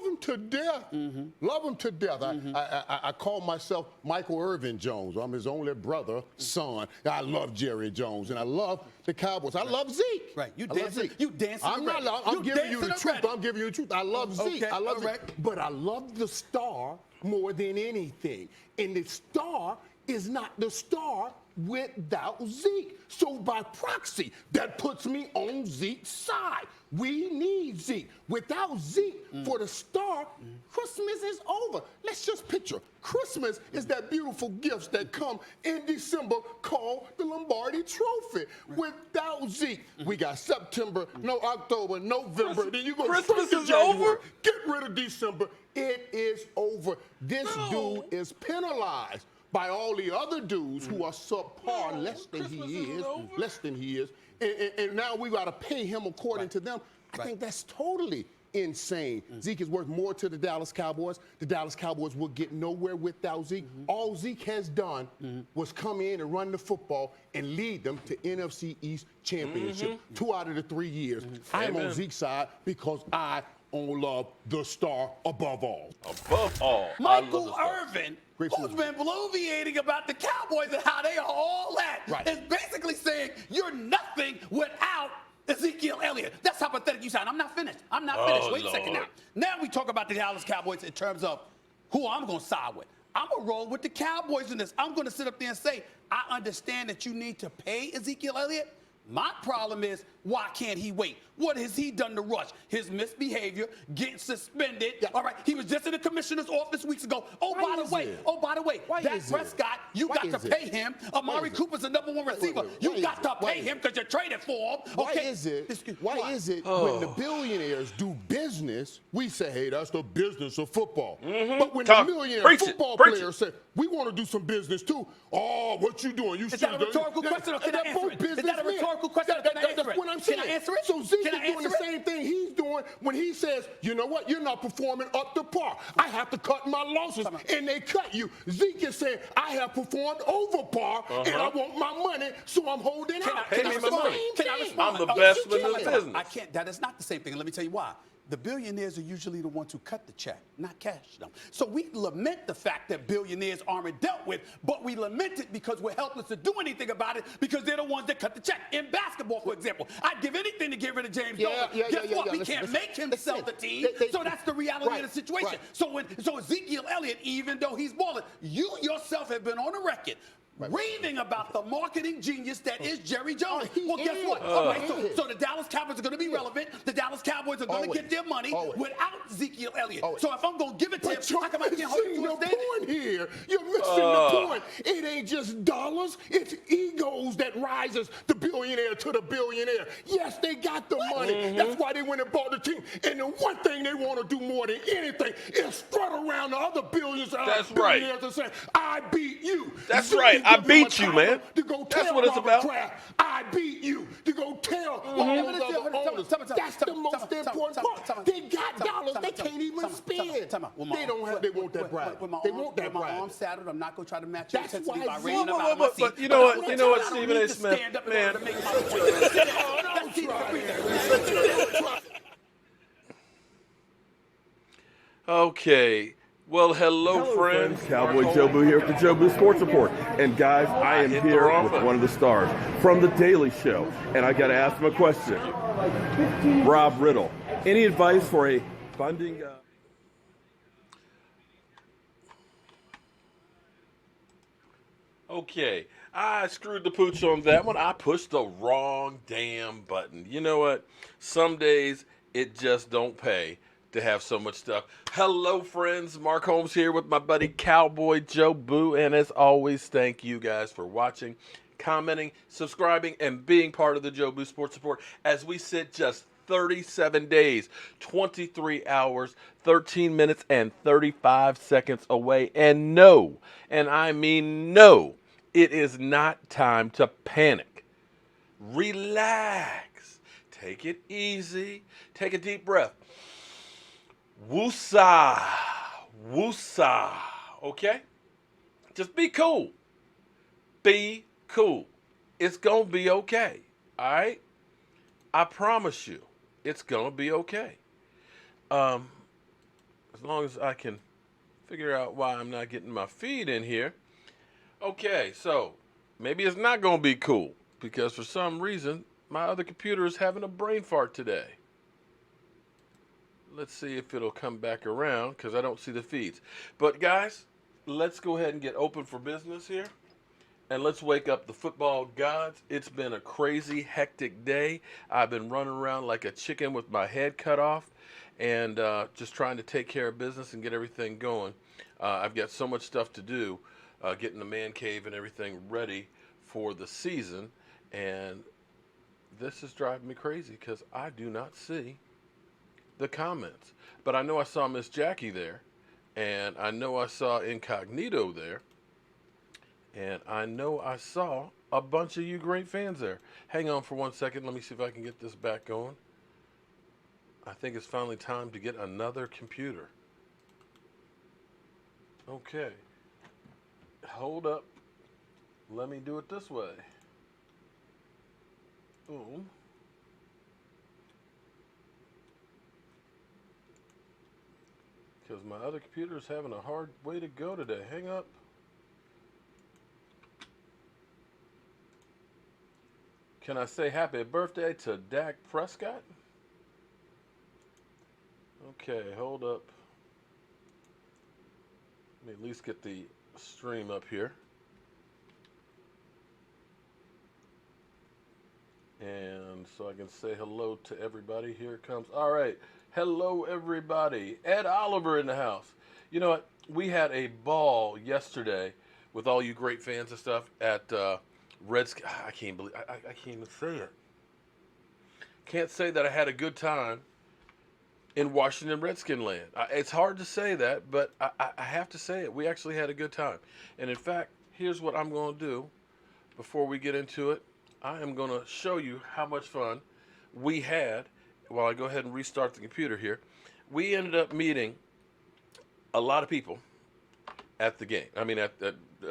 love him to death. Love him to death. I call myself Michael Irvin Jones. I'm his only brother, son. I love Jerry Jones, and I love the Cowboys. I love Zeke. Right. You I love dancing. Zeke. You dancing. I'm giving you the truth. I'm giving you the truth. I love Zeke. I love Zeke. But I love the star more than anything. And the star is not the star without Zeke. So by proxy, that puts me on Zeke's side. We need Zeke. Without Zeke for the star, Christmas is over. Let's just picture. Christmas is that beautiful gifts that come in December called the Lombardi Trophy. Without Zeke, we got September, no October, November. Then you go Christmas straight to is January. over? Get rid of December. It is over. This dude is penalized by all the other dudes who are subpar, less than he is. And now we got to pay him according to them. I think that's totally insane. Zeke is worth more to the Dallas Cowboys. The Dallas Cowboys will get nowhere without Zeke. All Zeke has done was come in and run the football and lead them to NFC East Championship 2 out of the 3 years. I'm on Zeke's side because I love the star above all. Above all. Michael Irvin, who's been bloviating about the Cowboys and how they are all that, is basically saying you're nothing without Ezekiel Elliott. That's how pathetic you sound. I'm not finished. Wait a second now. Now we talk about the Dallas Cowboys in terms of who I'm going to side with. I'm going to roll with the Cowboys in this. I'm going to sit up there and say, I understand that you need to pay Ezekiel Elliott. My problem is, why can't he wait? What has he done to Rush? His misbehavior, getting suspended. All right, he was just in the commissioner's office weeks ago. Oh, by the way, Dak Prescott, you got to pay him. Amari Cooper's the #1 receiver. You got to pay him because you traded for him. Why is it when the billionaires do business, we say, hey, that's the business of football. But when the millionaire football players say, we want to do some business too, oh, what you doing? Is that a rhetorical question or can I answer it? Is that a rhetorical question or can I answer it? That's what I'm saying. Can I answer it? So Zeke is doing the same thing he's doing when he says, you know what, you're not performing up to par. I have to cut my losses, and they cut you. Zeke is saying, I have performed over par, and I want my money, so I'm holding out. Pay me my money. Can I respond? I'm the best in the business. I can't. That is not the same thing. Let me tell you why. The billionaires are usually the ones who cut the check, not cash them. So we lament the fact that billionaires aren't dealt with, but we lament it because we're helpless to do anything about it because they're the ones that cut the check. In basketball, for example, I'd give anything to get rid of James Dolan. Guess what? We can't make him sell the team, so that's the reality of the situation. So Ezekiel Elliott, even though he's balling, you yourself have been on the record raving about the marketing genius that is Jerry Jones. Well, guess what? So the Dallas Cowboys are going to be relevant. The Dallas Cowboys are going to get their money without Ezekiel Elliott. So if I'm going to give it to him, how come I can't hold it to a point here? You're missing the point. It ain't just dollars. It's egos that rises the billionaire to the billionaire. Yes, they got the money. That's why they went and bought the team. And the one thing they want to do more than anything is strut around the other billionaires and say, I beat you. That's right. I beat you, man. That's what it's about. I beat you. To go tell all those other owners. That's the most important part. They got dollars they can't even spend. They want that bribe. They want that bribe. With my arms saddled, I'm not going to try to match your intensity by raving Whoa, about my seat. But you know what, Stephen A. Smith, man. Okay. Well, hello friends. Cowboy Jobu here with the Jobu Sports Report. And guys, I am here with one of the stars from The Daily Show. And I got to ask him a question. Rob Riddle, any advice for a funding... Okay, I screwed the pooch on that one. I pushed the wrong damn button. You know what? Some days it just don't pay to have so much stuff. Hello, friends. Mark Holmes here with my buddy Cowboy Joe Boo. And as always, thank you guys for watching, commenting, subscribing, and being part of the Joe Boo Sports Report as we sit just 37 days, 23 hours, 13 minutes, and 35 seconds away. And no, and I mean no, it is not time to panic. Relax. Take it easy. Take a deep breath. Woosah, woosah, okay? Just be cool. Be cool. It's going to be okay, all right? I promise you, it's going to be okay. as long as I can figure out why I'm not getting my feed in here. Okay, so maybe it's not going to be cool because for some reason my other computer is having a brain fart today. Let's see if it'll come back around because I don't see the feeds. But guys, let's go ahead and get open for business here. And let's wake up the football gods. It's been a crazy, hectic day. I've been running around like a chicken with my head cut off and just trying to take care of business and get everything going. I've got so much stuff to do, getting the man cave and everything ready for the season. And this is driving me crazy because I do not see the comments. But I know I saw Miss Jackie there, and I know I saw Incognito there. And I know I saw a bunch of you great fans there. Hang on for 1 second. Let me see if I can get this back going. I think it's finally time to get another computer. Okay. Hold up. Let me do it this way. Boom. Because my other computer is having a hard way to go today. Hang up. Can I say happy birthday to Dak Prescott? Okay, hold up. Let me at least get the stream up here. And so I can say hello to everybody. Here it comes. All right. Hello, everybody. Ed Oliver in the house. You know what? We had a ball yesterday with all you great fans and stuff at Redskins. I can't believe I can't even say it. Can't say that I had a good time in Washington Redskin land. It's hard to say that, but I have to say it. We actually had a good time. And in fact, here's what I'm going to do before we get into it. I am going to show you how much fun we had while I go ahead and restart the computer here. We ended up meeting a lot of people at the game. I mean, at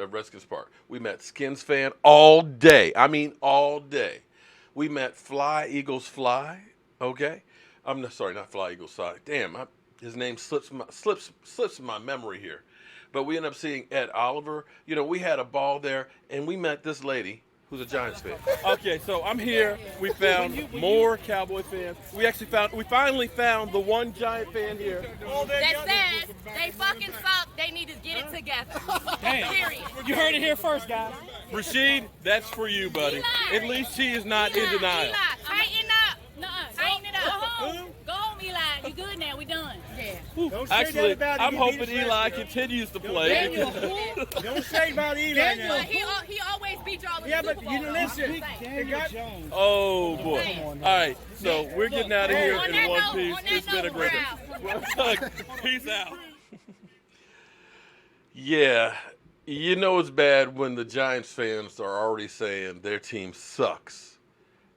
Redskins Park. We met Skins fan all day. I mean, all day. We met Fly Eagles Fly. Okay, I'm sorry, not Fly Eagles Fly. Damn, his name slips my memory here. But we ended up seeing Ed Oliver. You know, we had a ball there, and we met this lady who's a Giants fan. Okay, so I'm here. We found more Cowboys fans. We finally found the one Giant fan here. That says they fucking suck. They need to get it together. Damn. Period. You heard it here first, guys. Rashid, that's for you, buddy. At least she is not in denial. Eli, tighten up. Tighten it up. Go home, Eli. You good now. We done. Yeah. Actually, I'm hoping Eli continues to play. Don't say about Eli now. He always beat y'all in Yeah, the but Super Bowl. you listen. Oh, boy. All right, so we're getting out of here On in that one note, piece. on that It's been a note, great day. Peace out. Yeah, you know it's bad when the Giants fans are already saying their team sucks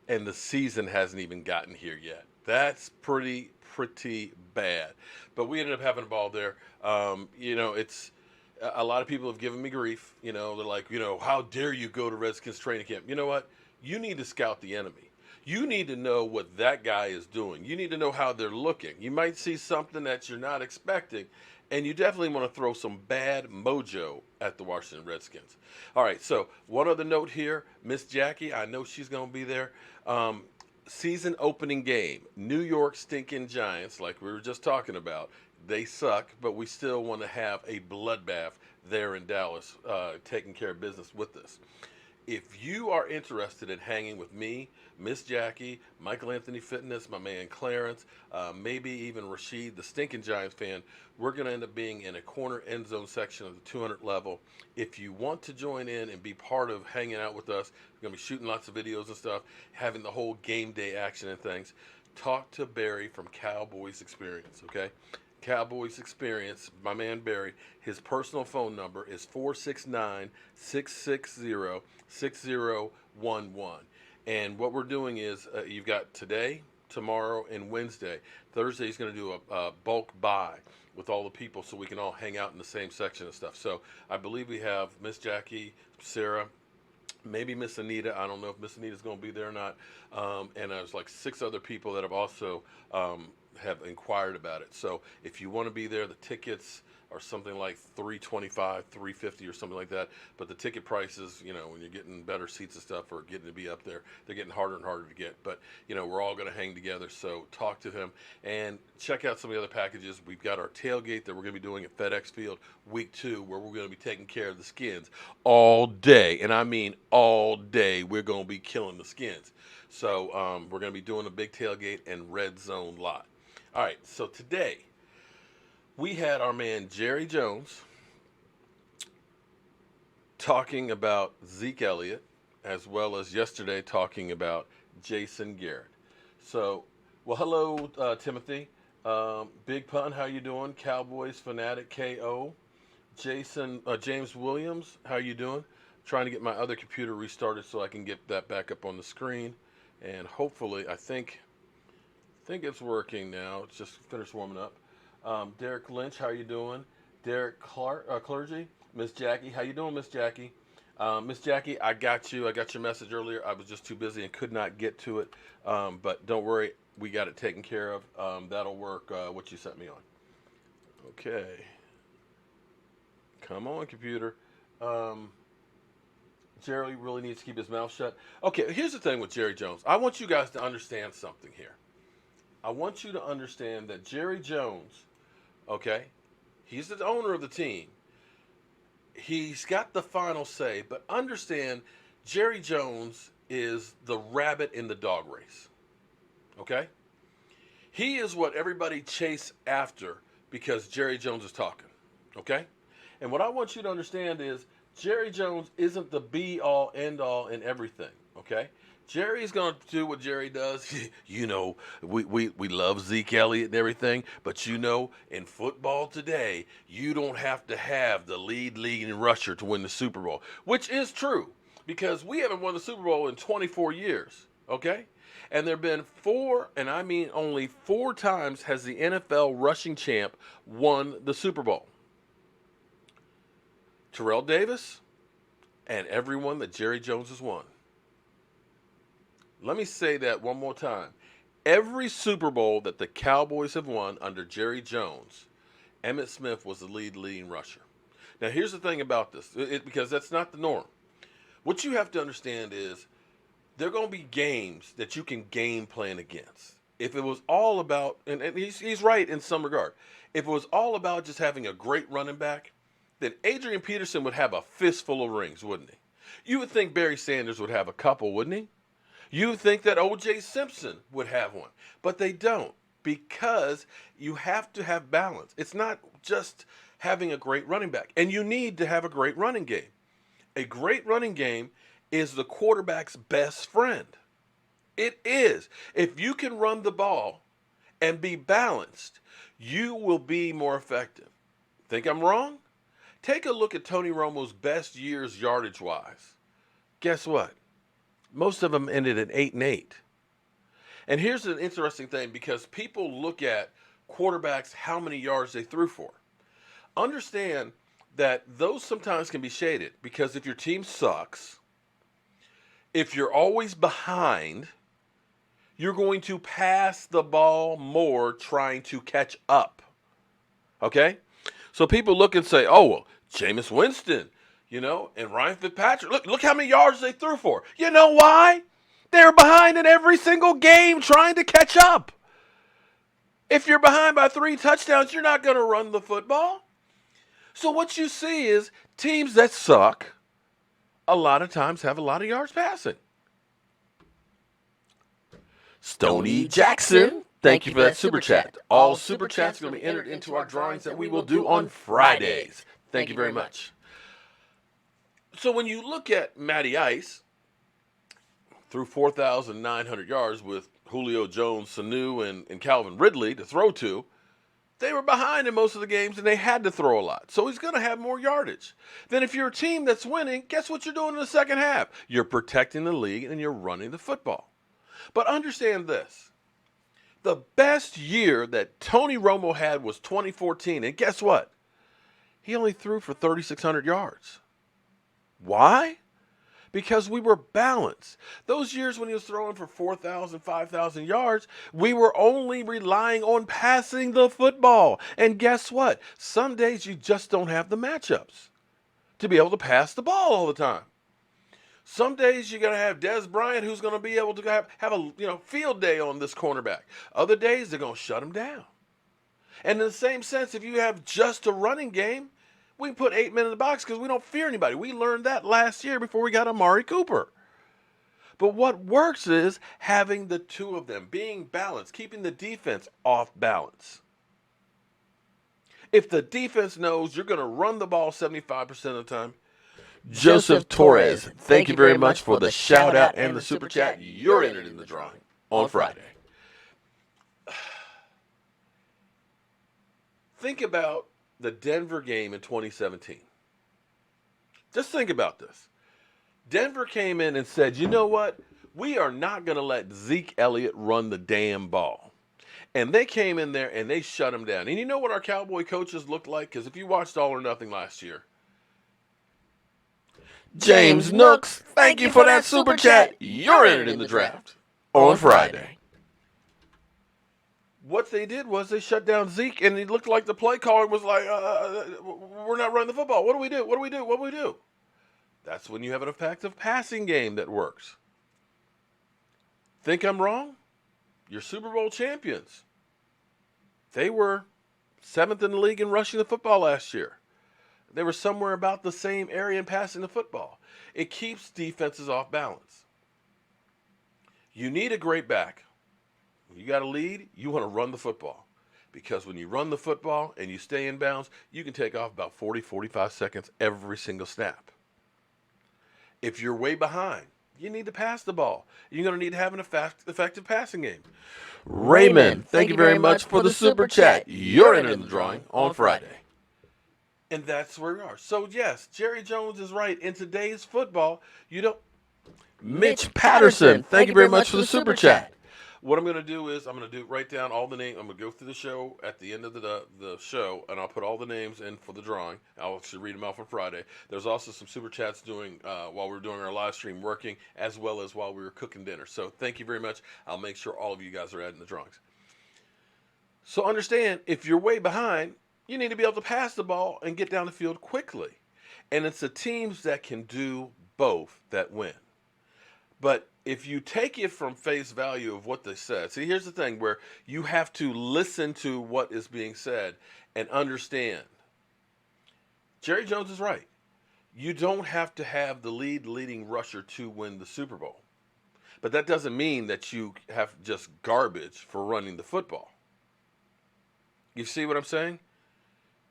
and the season hasn't even gotten here yet. That's pretty bad. But we ended up having a ball there. You know, it's a lot of people have given me grief. You know, they're like, you know, how dare you go to Redskins training camp? You know what? You need to scout the enemy. You need to know what that guy is doing. You need to know how they're looking. You might see something that you're not expecting, and you definitely want to throw some bad mojo at the Washington Redskins. All right, so one other note here. Miss Jackie, I know she's going to be there. Season opening game, New York stinking Giants, like we were just talking about. They suck, but we still want to have a bloodbath there in Dallas, taking care of business with us. If you are interested in hanging with me, Miss Jackie, Michael Anthony Fitness, my man Clarence, maybe even Rashid, the stinking Giants fan, we're going to end up being in a corner end zone section of the 200 level. If you want to join in and be part of hanging out with us, we're going to be shooting lots of videos and stuff, having the whole game day action and things. Talk to Barry from Cowboys Experience, okay? Cowboys Experience, my man Barry, his personal phone number is 469-660-6011. And what we're doing is you've got today, tomorrow, and Wednesday. Thursday he's going to do a bulk buy with all the people so we can all hang out in the same section and stuff. So I believe we have Miss Jackie, Sarah, maybe Miss Anita. I don't know if Miss Anita's going to be there or not. And there's like 6 other people that have also have inquired about it. So if you want to be there, the tickets are something like $325, $350 or something like that. But the ticket prices, you know, when you're getting better seats and stuff or getting to be up there, they're getting harder and harder to get. But, you know, we're all going to hang together. So talk to him and check out some of the other packages. We've got our tailgate that we're going to be doing at FedEx Field week 2, where we're going to be taking care of the Skins all day. And I mean all day. We're going to be killing the Skins. So we're going to be doing a big tailgate and red zone lot. All right, so today we had our man Jerry Jones talking about Zeke Elliott, as well as yesterday talking about Jason Garrett. So, well, hello, Timothy. Big Pun, how you doing? Cowboys Fanatic KO. James Williams, how you doing? Trying to get my other computer restarted so I can get that back up on the screen. And hopefully, I think it's working now. It's just finished warming up. Derek Lynch, how you doing? Derek Clergy, Miss Jackie, how you doing, Miss Jackie? Miss Jackie, I got you. I got your message earlier. I was just too busy and could not get to it. But don't worry, we got it taken care of. That'll work. What you sent me on. Okay. Come on, computer. Jerry really needs to keep his mouth shut. Okay, here's the thing with Jerry Jones. I want you guys to understand something here. I want you to understand that Jerry Jones, okay, he's the owner of the team. He's got the final say, but understand Jerry Jones is the rabbit in the dog race, okay? He is what everybody chase after because Jerry Jones is talking, okay? And what I want you to understand is Jerry Jones isn't the be-all, end-all in everything, okay? Jerry's going to do what Jerry does. You know, we love Zeke Elliott and everything, but you know, in football today, you don't have to have the leading rusher to win the Super Bowl, which is true because we haven't won the Super Bowl in 24 years, okay? And there have been 4, and I mean only 4 times has the NFL rushing champ won the Super Bowl. Terrell Davis and everyone that Jerry Jones has won. Let me say that one more time. Every Super Bowl that the Cowboys have won under Jerry Jones, Emmitt Smith was the leading rusher. Now, here's the thing about this, because that's not the norm. What you have to understand is there are going to be games that you can game plan against. If it was all about, and he's right in some regard, if it was all about just having a great running back, then Adrian Peterson would have a fistful of rings, wouldn't he? You would think Barry Sanders would have a couple, wouldn't he? You would think that O.J. Simpson would have one, but they don't because you have to have balance. It's not just having a great running back, and you need to have a great running game. A great running game is the quarterback's best friend. It is. If you can run the ball and be balanced, you will be more effective. Think I'm wrong? Take a look at Tony Romo's best years yardage-wise. Guess what? Most of them ended at 8-8. And here's an interesting thing because people look at quarterbacks, how many yards they threw for. Understand that those sometimes can be shaded because if your team sucks, if you're always behind, you're going to pass the ball more trying to catch up. Okay? So people look and say, oh, well, Jameis Winston, you know, and Ryan Fitzpatrick, look how many yards they threw for. You know why? They're behind in every single game trying to catch up. If you're behind by 3 touchdowns, you're not going to run the football. So what you see is teams that suck a lot of times have a lot of yards passing. Stoney Jackson, thank you for that super chat. All super chats are going to be entered into our drawings that we will do on Fridays. Thank you very much. So when you look at Matty Ice, threw 4,900 yards with Julio Jones, Sanu, and Calvin Ridley to throw to, they were behind in most of the games and they had to throw a lot. So he's going to have more yardage. Then if you're a team that's winning, guess what you're doing in the second half? You're protecting the league and you're running the football. But understand this. The best year that Tony Romo had was 2014. And guess what? He only threw for 3,600 yards. Why? because we were balanced. Those years when he was throwing for 4,000, 5,000 yards, we were only relying on passing the football. And guess what? Some days you just don't have the matchups to be able to pass the ball all the time. Some days you're going to have Des Bryant who's going to be able to have a field day on this cornerback. Other days they're going to shut him down. And in the same sense, if you have just a running game, we can put 8 men in the box because we don't fear anybody. We learned that last year before we got Amari Cooper. But what works is having the two of them, being balanced, keeping the defense off balance. If the defense knows you're going to run the ball 75% of the time, Joseph Torres, thank you very much for the shout out and the super chat. You're entered in the drawing on Friday. Think about the Denver game in 2017. Just think about this. Denver came in and said, you know what? We are not going to let Zeke Elliott run the damn ball. And they came in there and they shut him down. And you know what our Cowboy coaches looked like? Because if you watched All or Nothing last year, James Nooks, thank you for that super chat. You're entered in the draft on Friday. What they did was they shut down Zeke, and it looked like the play caller was like, we're not running the football. What do we do? What do we do? What do we do? That's when you have an effective passing game that works. Think I'm wrong? Your Super Bowl champions. They were 7th in the league in rushing the football last year. They were somewhere about the same area in passing the football. It keeps defenses off balance. You need a great back. When you got a lead, you want to run the football. Because when you run the football and you stay in bounds, you can take off about 40, 45 seconds every single snap. If you're way behind, you need to pass the ball. You're going to need to have an effective passing game. Raymond, thank you very much for the super chat. You're entered in the drawing on Friday. And that's where we are. So, yes, Jerry Jones is right. In today's football, you don't... Mitch Patterson, thank you very much for the super chat. What I'm going to do is I'm going to write down all the names. I'm going to go through the show at the end of the show, and I'll put all the names in for the drawing. I'll actually read them out on Friday. There's also some super chats doing while we're doing our live stream working, as well as while we were cooking dinner. So thank you very much. I'll make sure all of you guys are adding the drawings. So understand, if you're way behind, you need to be able to pass the ball and get down the field quickly. And it's the teams that can do both that win. But if you take it from face value of what they said, see, here's the thing where you have to listen to what is being said and understand. Jerry Jones is right. You don't have to have the leading rusher to win the Super Bowl. But that doesn't mean that you have just garbage for running the football. You see what I'm saying?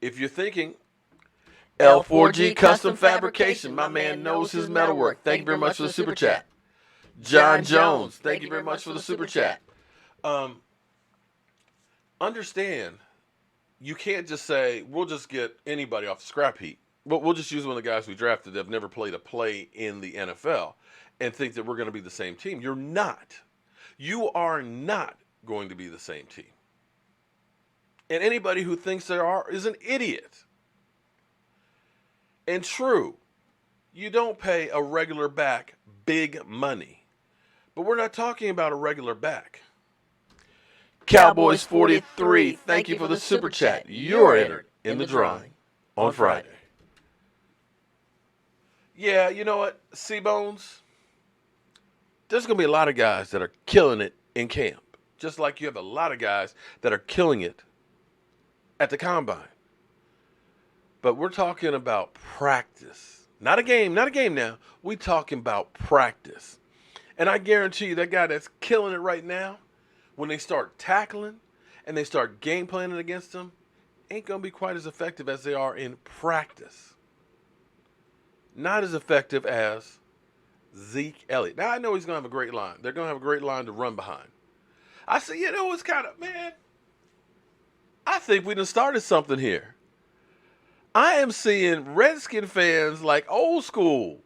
If you're thinking, L4G Custom Fabrication, my man knows his metalwork. Thank you very much for the super chat. John Jones, thank you very much for the super chat. Understand, you can't just say, we'll just get anybody off the scrap heap. But we'll just use one of the guys we drafted that have never played a play in the NFL and think that we're going to be the same team. You're not. You are not going to be the same team. And anybody who thinks they are is an idiot. And true, you don't pay a regular back big money. But we're not talking about a regular back. Cowboys 43, thank you for the super chat. You're entered in the drawing on Friday. Yeah, you know what, C-Bones? There's going to be a lot of guys that are killing it in camp. Just like you have a lot of guys that are killing it at the combine. But we're talking about practice. Not a game now. We're talking about practice. And I guarantee you that guy that's killing it right now, when they start tackling and they start game planning against them, ain't going to be quite as effective as they are in practice. Not as effective as Zeke Elliott. Now, I know he's going to have a great line. They're going to have a great line to run behind. I say, it's kind of, man, I think we done started something here. I am seeing Redskin fans like old school.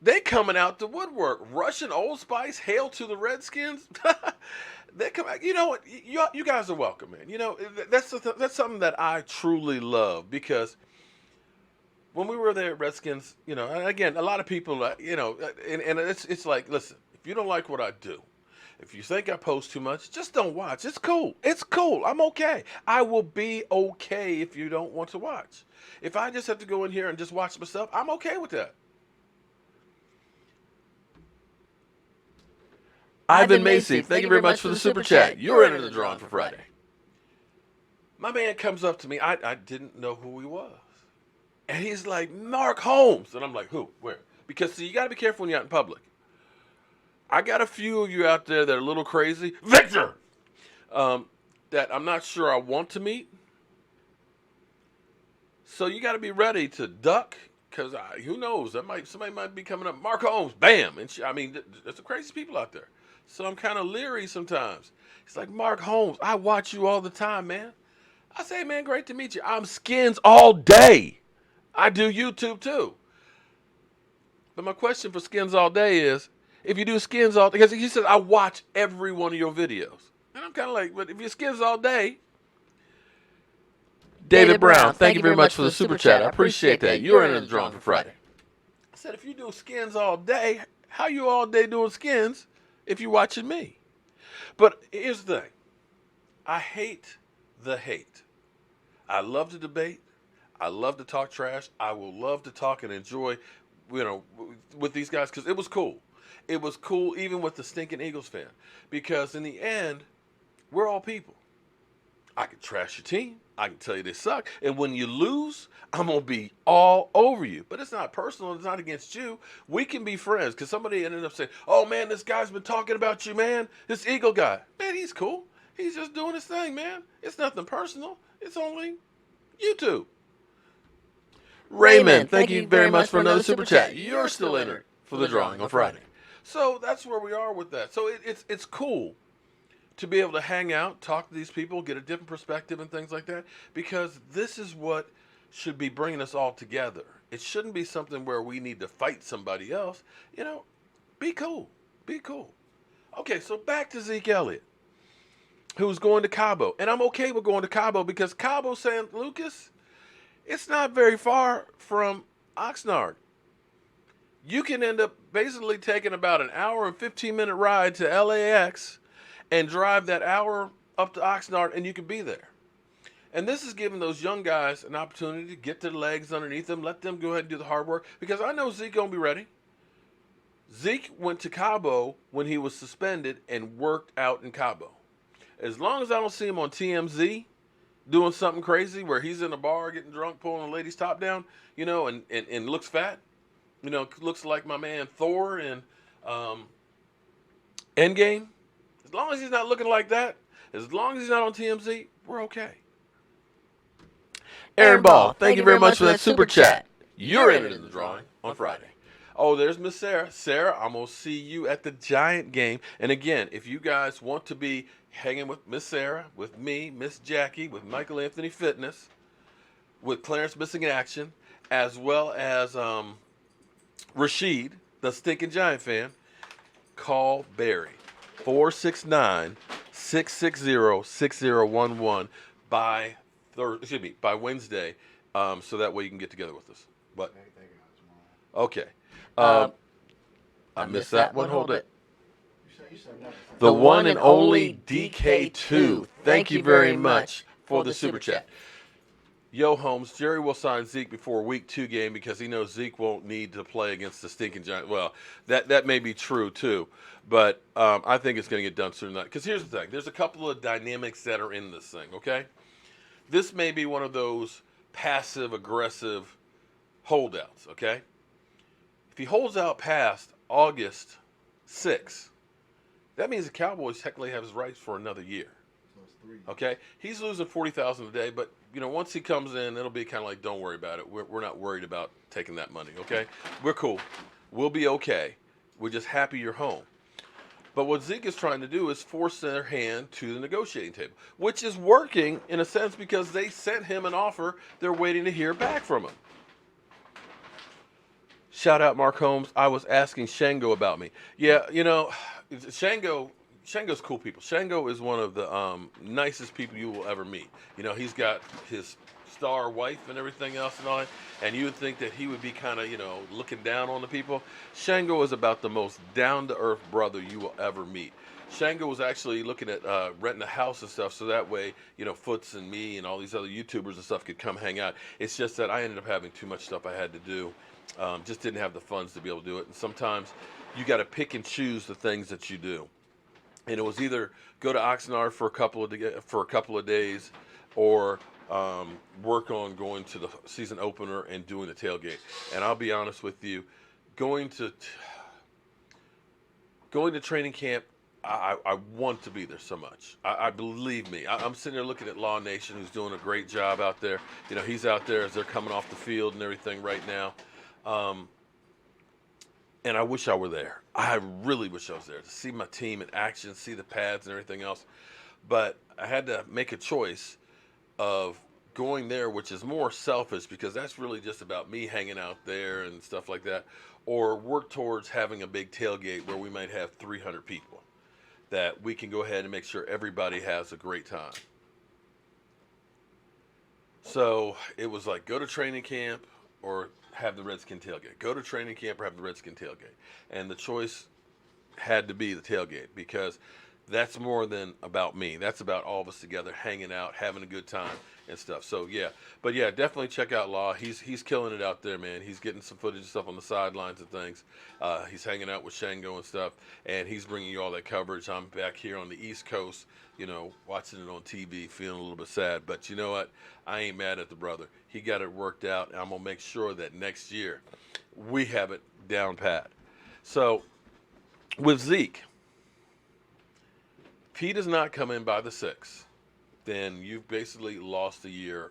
They coming out the woodwork. Russian Old Spice, hail to the Redskins. They come out. You know what? You guys are welcome, man. That's something that I truly love because when we were there at Redskins, you know, and again, a lot of people, you know, and it's like, listen, if you don't like what I do, if you think I post too much, just don't watch. It's cool. It's cool. I'm okay. I will be okay if you don't want to watch. If I just have to go in here and just watch myself, I'm okay with that. Ivan Macy, thank you very much for the super chat. You're entered the drawing for Friday. My man comes up to me. I didn't know who he was. And he's like, Mark Holmes. And I'm like, who? Where? Because, see, you got to be careful when you're out in public. I got a few of you out there that are a little crazy. Victor! That I'm not sure I want to meet. So you got to be ready to duck. Because who knows? Somebody might be coming up. Mark Holmes, bam. And there's some crazy people out there. So I'm kind of leery sometimes. He's like, Mark Holmes, I watch you all the time, man. I say, man, great to meet you. I'm Skins all day. I do YouTube too. But my question for Skins all day is, if you do Skins all day, because he says, I watch every one of your videos. And I'm kind of like, but if you're Skins all day. David Brown, thank you very much for the super chat. I appreciate that. You're in the drawing for Friday. I said, if you do Skins all day, how you all day doing Skins if you're watching me? But here's the thing. I hate the hate. I love to debate. I love to talk trash. I will love to talk and enjoy, you know, with these guys because it was cool. It was cool even with the stinking Eagles fan because in the end, we're all people. I can trash your team. I can tell you they suck. And when you lose, I'm going to be all over you. But it's not personal. It's not against you. We can be friends because somebody ended up saying, oh, man, this guy's been talking about you, man. This Eagle guy. Man, he's cool. He's just doing his thing, man. It's nothing personal. It's only YouTube. Raymond, thank you very much for another super chat. You're still entered for the drawing on Friday. So that's where we are with that. So it's cool to be able to hang out, talk to these people, get a different perspective and things like that, because this is what should be bringing us all together. It shouldn't be something where we need to fight somebody else. You know, be cool. Be cool. Okay, so back to Zeke Elliott, who's going to Cobbo. And I'm okay with going to Cobbo because Cobbo, San Lucas, it's not very far from Oxnard. You can end up basically taking about an hour and 15-minute ride to LAX and drive that hour up to Oxnard, and you can be there. And this is giving those young guys an opportunity to get their legs underneath them, let them go ahead and do the hard work, because I know Zeke going to be ready. Zeke went to Cobbo when he was suspended and worked out in Cobbo. As long as I don't see him on TMZ doing something crazy where he's in a bar getting drunk, pulling a lady's top down, you know, and looks fat, you know, looks like my man Thor in Endgame. As long as he's not looking like that, as long as he's not on TMZ, we're okay. Aaron Ball, thank you very much for that super chat. You're entered in the drawing on Friday. Oh, there's Miss Sarah. Sarah, I'm going to see you at the Giant game. And again, if you guys want to be hanging with Miss Sarah, with me, Miss Jackie, with Michael Anthony Fitness, with Clarence Missing in Action, as well as Rashid, the stinking Giant fan, call Barry. 469-660-6011 by Wednesday, so that way you can get together with us. What? Okay. I missed that one. Hold it. The one and only DK2. Thank you very much for the super chat. Yo, Holmes, Jerry will sign Zeke before Week 2 game because he knows Zeke won't need to play against the stinking Giants. Well, that may be true, too. But I think it's going to get done sooner than that. Because here's the thing. There's a couple of dynamics that are in this thing, okay? This may be one of those passive-aggressive holdouts, okay? If he holds out past August 6th, that means the Cowboys technically have his rights for another year. Okay? He's losing $40,000 a day, but you know, once he comes in, it'll be kind of like, don't worry about it. We're not worried about taking that money, okay? We're cool. We'll be okay. We're just happy you're home. But what Zeke is trying to do is force their hand to the negotiating table, which is working in a sense because they sent him an offer. They're waiting to hear back from him. Shout out Mark Holmes. I was asking Shango about me. Yeah, you know, Shango Shango's cool people. Shango is one of the nicest people you will ever meet. You know, he's got his star wife and everything else and all that, and you would think that he would be kind of, you know, looking down on the people. Shango is about the most down-to-earth brother you will ever meet. Shango was actually looking at renting a house and stuff, so that way, you know, Foots and me and all these other YouTubers and stuff could come hang out. It's just that I ended up having too much stuff I had to do. Just didn't have the funds to be able to do it. And sometimes you got to pick and choose the things that you do. And it was either go to Oxnard for a couple of days, or work on going to the season opener and doing the tailgate. And I'll be honest with you, going to training camp, I want to be there so much. I believe me. I'm sitting there looking at Law Nation, who's doing a great job out there. You know, he's out there as they're coming off the field and everything right now. And I wish I were there. I really wish I was there to see my team in action, see the pads and everything else. But I had to make a choice of going there, which is more selfish because that's really just about me hanging out there and stuff like that, or work towards having a big tailgate where we might have 300 people that we can go ahead and make sure everybody has a great time. So it was like, go to training camp or have the Redskin tailgate. Go to training camp or have the Redskin tailgate. And the choice had to be the tailgate because that's more than about me. That's about all of us together hanging out, having a good time and stuff. So yeah, but yeah, definitely check out Law. He's killing it out there, man. He's getting some footage and stuff on the sidelines and things. He's hanging out with Shango and stuff, and he's bringing you all that coverage. I'm back here on the East Coast, you know, watching it on TV, feeling a little bit sad. But you know what? I ain't mad at the brother. He got it worked out, and I'm gonna make sure that next year we have it down pat. So with Zeke, if he does not come in by the 6th, then you've basically lost a year,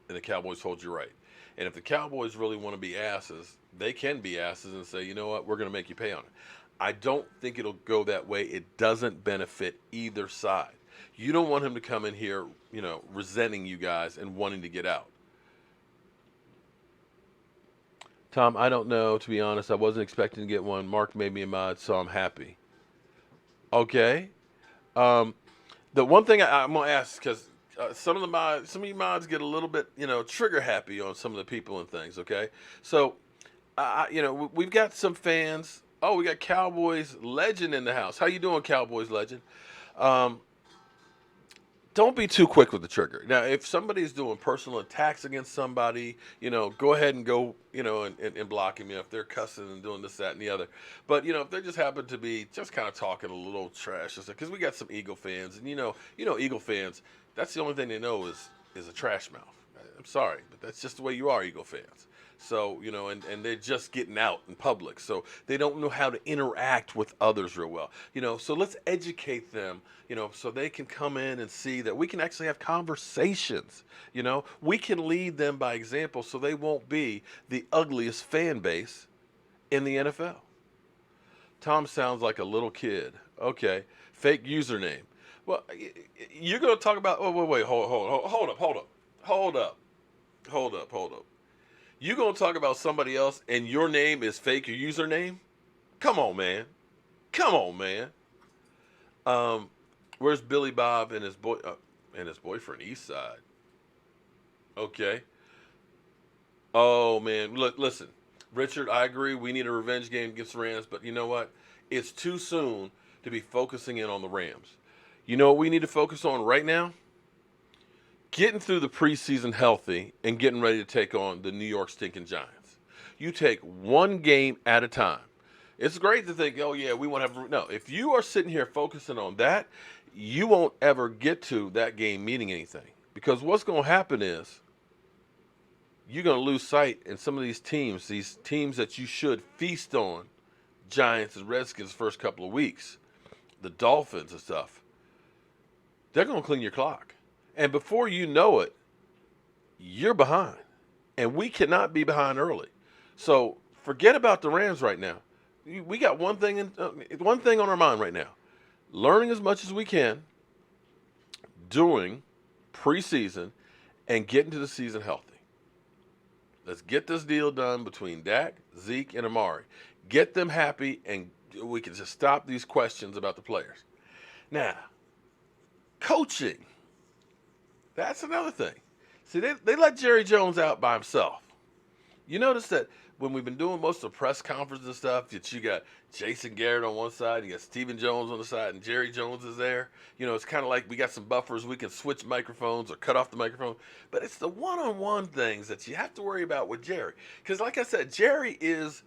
and the Cowboys hold you right. And if the Cowboys really want to be asses, they can be asses and say, you know what, we're going to make you pay on it. I don't think it'll go that way. It doesn't benefit either side. You don't want him to come in here, you know, resenting you guys and wanting to get out. Tom, I don't know, to be honest. I wasn't expecting to get one. Mark made me a mod, so I'm happy. Okay. The one thing I'm gonna ask, because some of you mods get a little bit, you know, trigger happy on some of the people and things. Okay, so you know, we've got some fans. Oh, we got Cowboys legend in the house. How you doing, Cowboys legend? Don't be too quick with the trigger. Now, if somebody's doing personal attacks against somebody, you know, go ahead and go, you know, and block him, you know, if they're cussing and doing this, that, and the other. But, you know, if they just happen to be just kind of talking a little trash, because we got some Eagle fans, and you know, Eagle fans, that's the only thing they know is a trash mouth. I'm sorry, but that's just the way you are, Eagle fans. So, you know, and they're just getting out in public. So they don't know how to interact with others real well. You know, so let's educate them, you know, so they can come in and see that we can actually have conversations. You know, we can lead them by example so they won't be the ugliest fan base in the NFL. Tom sounds like a little kid. Okay. Fake username. Well, you're going to talk about, oh, wait, hold up. You gonna talk about somebody else and your name is fake, your username? Come on, man. Where's Billy Bob and his boyfriend Eastside? Okay. Oh man, look, listen, Richard. I agree. We need a revenge game against the Rams, but you know what? It's too soon to be focusing in on the Rams. You know what we need to focus on right now? Getting through the preseason healthy and getting ready to take on the New York stinking Giants. You take one game at a time. It's great to think, oh, yeah, we want to have – no, if you are sitting here focusing on that, you won't ever get to that game meaning anything. Because what's going to happen is you're going to lose sight in some of these teams that you should feast on, Giants and Redskins, first couple of weeks, the Dolphins and stuff. They're going to clean your clock. And before you know it, you're behind. And we cannot be behind early. So forget about the Rams right now. We got one thing on our mind right now. Learning as much as we can, doing preseason, and getting to the season healthy. Let's get this deal done between Dak, Zeke, and Amari. Get them happy, and we can just stop these questions about the players. Now, coaching. That's another thing. See, they let Jerry Jones out by himself. You notice that when we've been doing most of the press conferences and stuff, that you got Jason Garrett on one side, you got Stephen Jones on the side, and Jerry Jones is there. You know, it's kind of like we got some buffers. We can switch microphones or cut off the microphone. But it's the one-on-one things that you have to worry about with Jerry. Because like I said, Jerry is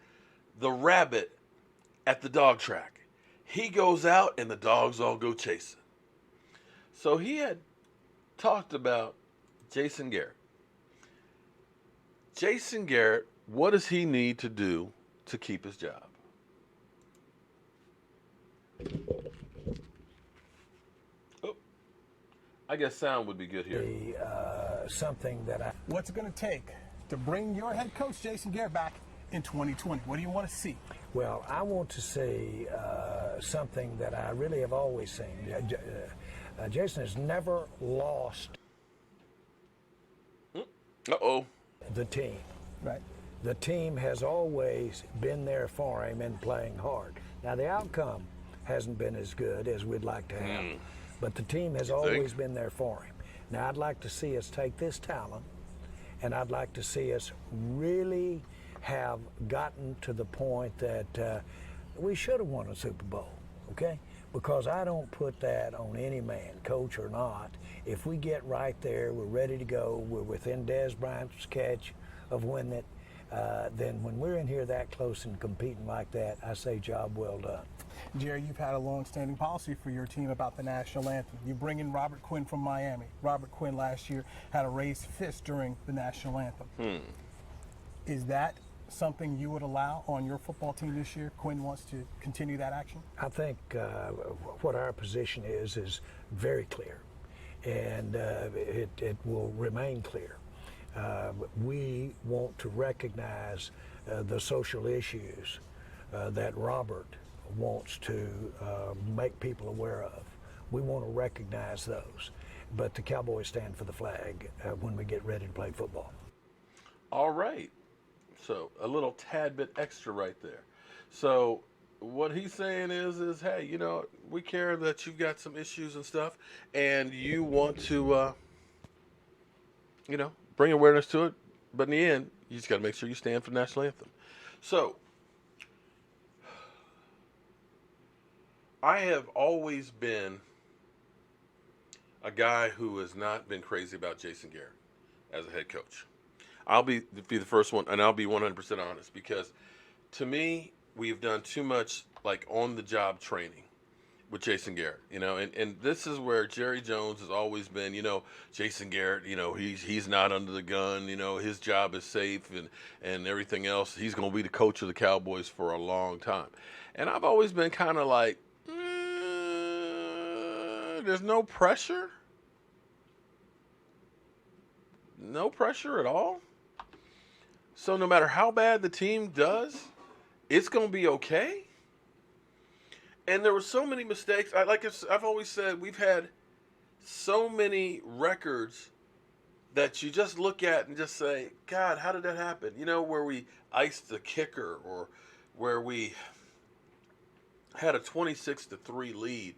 the rabbit at the dog track. He goes out and the dogs all go chasing. So he had talked about Jason Garrett. Jason Garrett, what does he need to do to keep his job? Oh, I guess sound would be good here. What's it going to take to bring your head coach, Jason Garrett, back in 2020? What do you want to see? Well, I want to see something that I really have always seen. Jason has never lost the team. Right. The team has always been there for him and playing hard. Now, the outcome hasn't been as good as we'd like to have, but the team has always been there for him. Now, I'd like to see us take this talent, and I'd like to see us really have gotten to the point that we should have won a Super Bowl, okay? Because I don't put that on any man, coach or not. If we get right there, we're ready to go, we're within Dez Bryant's catch of winning it, then when we're in here that close and competing like that, I say job well done. Jerry, you've had a long-standing policy for your team about the national anthem. You bring in Robert Quinn from Miami. Robert Quinn last year had a raised fist during the national anthem. Is that something you would allow on your football team this year? Quinn wants to continue that action? I think what our position is very clear, and it will remain clear. We want to recognize the social issues that Robert wants to make people aware of. We want to recognize those, but the Cowboys stand for the flag when we get ready to play football. All right. So a little tad bit extra right there. So what he's saying is hey, you know, we care that you've got some issues and stuff, and you want to, you know, bring awareness to it. But in the end, you just got to make sure you stand for the national anthem. So I have always been a guy who has not been crazy about Jason Garrett as a head coach. I'll be the first one, and I'll be 100% honest, because to me, we've done too much like on-the-job training with Jason Garrett, you know, and this is where Jerry Jones has always been, you know, Jason Garrett, you know, he's not under the gun, you know, his job is safe and everything else. He's going to be the coach of the Cowboys for a long time. And I've always been kind of like, there's no pressure. No pressure at all. So no matter how bad the team does, it's going to be okay. And there were so many mistakes. I've always said, we've had so many records that you just look at and just say, God, how did that happen? You know, where we iced the kicker, or where we had a 26-3 lead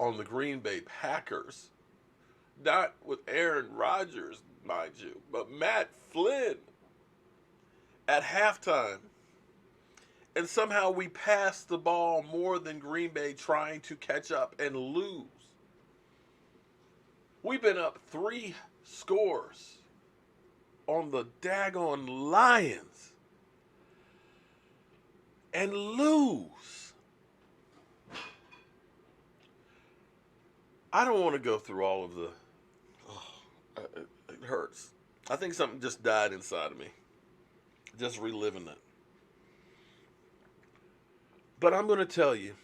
on the Green Bay Packers. Not with Aaron Rodgers, mind you, but Matt Flynn at halftime. And somehow we passed the ball more than Green Bay, trying to catch up and lose. We've been up 3 scores on the daggone Lions and lose. I don't want to go through all of the... it hurts. I think something just died inside of me. Just reliving it. But I'm going to tell you,